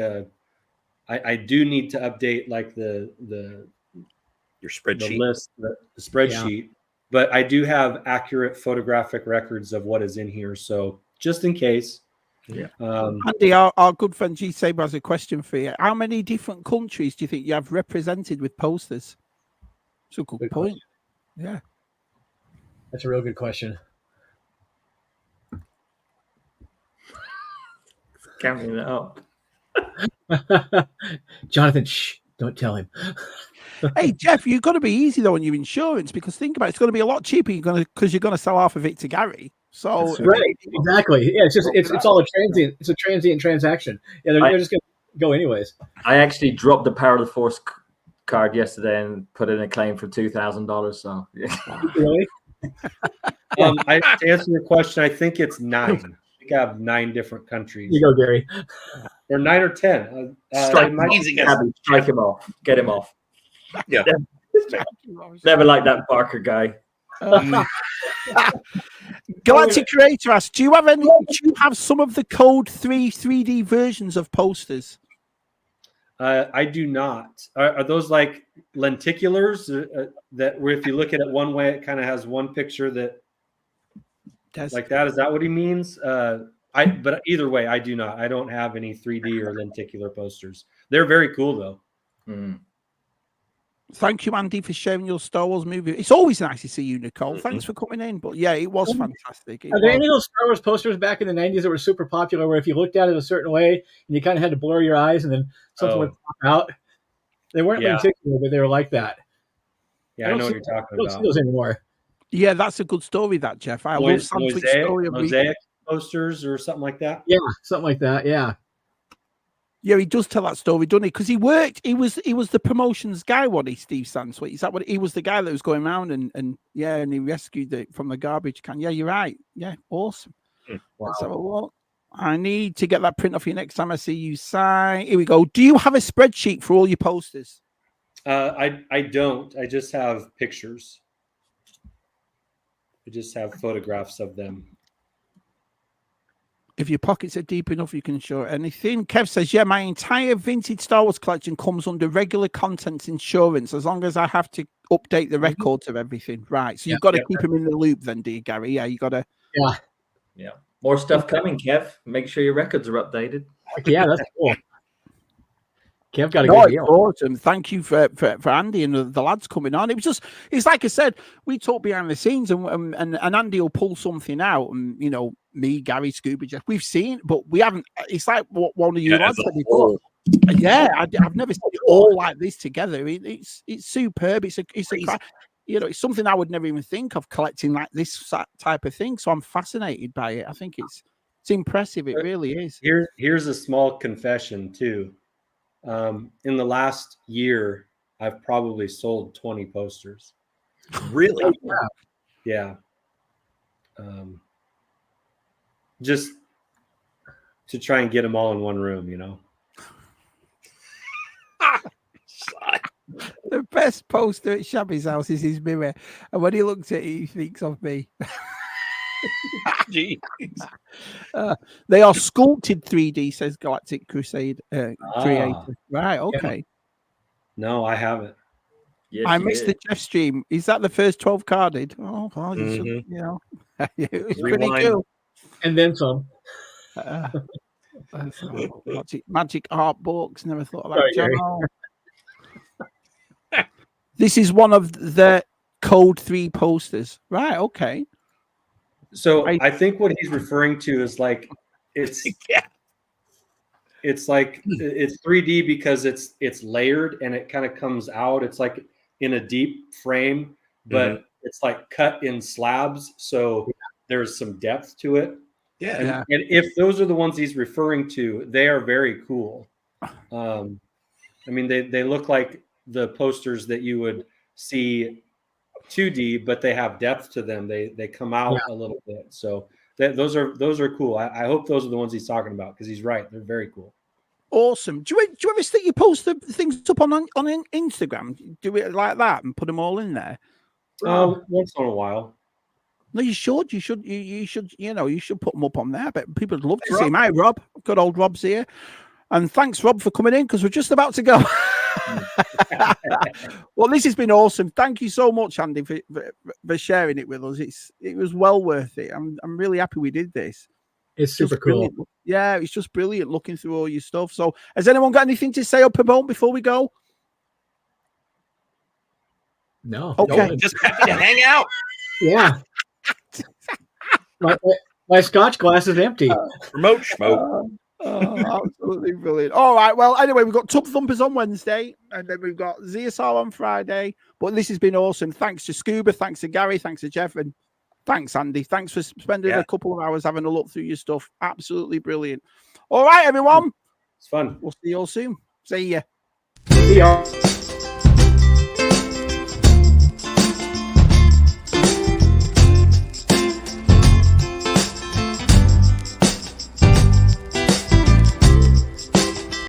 I do need to update like your spreadsheet, the list, the spreadsheet, but I do have accurate photographic records of what is in here. So just in case. Yeah. Andy, our good friend G Saber has a question for you. How many different countries do you think you have represented with posters? That's a good point. Yeah. That's a real good question. Counting it up. Jonathan, shh, don't tell him. Hey, Jeff, you've got to be easy though on your insurance, because think about it, it's going to be a lot cheaper because you're going to sell half of it to Gary. So right, exactly. Yeah, it's all a transient. It's a transient transaction. Yeah, they're just going to go anyways. I actually dropped the Power of the Force card yesterday and put in a claim for $2,000. So yeah. Really? To answer your question, I think it's 9. I think I have 9 different countries. You go, Gary. Or 9 or 10. Strike him off. Get him off. Yeah. Never liked that Barker guy. Galactic Creator asks, do you have some of the Code 3 3D versions of posters? I do not. Are those like lenticulars that where if you look at it one way, it kind of has one picture that like that? Is that what he means? But either way, I do not. I don't have any 3D or lenticular posters. They're very cool though. Mm. Thank you, Andy, for sharing your Star Wars movie. It's always nice to see you, Nicole. Thanks for coming in. But yeah, it was fantastic. Are there any of those Star Wars posters back in the 90s that were super popular where if you looked at it a certain way and you kind of had to blur your eyes and then something would pop out? They weren't lenticular, but they were like that. Yeah, I know what you're talking about. I don't see those anymore. Yeah, that's a good story, that, Jeff. I love Sandwich's story of mosaic posters or something like that. Yeah, something like that. Yeah. Yeah, he does tell that story, doesn't he? Because he worked. He was the promotions guy, wasn't he, Steve Sansweet? Is that what he was? The guy that was going around and he rescued it from the garbage can. Yeah, you're right. Yeah, awesome. Wow. Let's have a look. I need to get that print off you next time I see you sign. Here we go. Do you have a spreadsheet for all your posters? I don't. I just have pictures. I just have photographs of them. If your pockets are deep enough, you can show anything. Kev says, yeah, my entire vintage Star Wars collection comes under regular contents insurance as long as I have to update the records of everything. Right. So you've got to keep them in the loop then, do you, Gary? Yeah, you got to. Yeah. Yeah. More stuff coming, Kev. Make sure your records are updated. Yeah, that's cool. Kev got a No, good deal. Awesome. Thank you for Andy and the lads coming on. It's like I said, we talk behind the scenes and Andy will pull something out and, you know, me, Gary, Scuba, Jeff, we've seen, but we haven't. It's like what one of you lads said before. Yeah, I've never seen it all like this together. It's superb. It's it's something I would never even think of collecting like this type of thing. So I'm fascinated by it. I think it's impressive. It really is. Here's a small confession too. In the last year, I've probably sold 20 posters. Really? Yeah. Just to try and get them all in one room, you know. The best poster at Shabby's house is his mirror, and when he looks at it, he thinks of me. Jeez. They are sculpted 3D, says Galactic Crusade creator. Right, okay. Yeah. No, I haven't. Yes, I missed the Jeff stream. Is that the first 12 carded? Oh, well, you should, you know, it was pretty cool. And then some. Magic art books. Never thought of that. This is one of the Code 3 posters. Right, okay. So I think what he's referring to is like it's like it's 3D because it's layered and it kind of comes out. It's like in a deep frame, but it's like cut in slabs, so there's some depth to it. And if those are the ones he's referring to, they are very cool. I mean, they look like the posters that you would see 2D, but they have depth to them. They come out a little bit. So those are cool. I hope those are the ones he's talking about because he's right. They're very cool. Awesome. Do you ever think you post the things up on Instagram? Do it like that and put them all in there? Once in a while. No, you should. You should. You should. You know, you should put them up on there. But people would love to see them. Hi, Rob. Good old Rob's here. And thanks, Rob, for coming in because we're just about to go. Well, this has been awesome. Thank you so much, Andy, for sharing it with us. It was well worth it. I'm really happy we did this. It's super cool. Brilliant. Yeah, it's just brilliant looking through all your stuff. So, has anyone got anything to say or promote before we go? No. Okay. Just happy to hang out. Yeah. My Scotch glass is empty. Remote smoke. Absolutely brilliant. All right. Well, anyway, we've got Tub Thumpers on Wednesday, and then we've got ZSR on Friday. But this has been awesome. Thanks to Scuba, thanks to Gary, thanks to Jeff, and thanks, Andy. Thanks for spending a couple of hours having a look through your stuff. Absolutely brilliant. All right, everyone. It's fun. We'll see you all soon. See ya. See ya.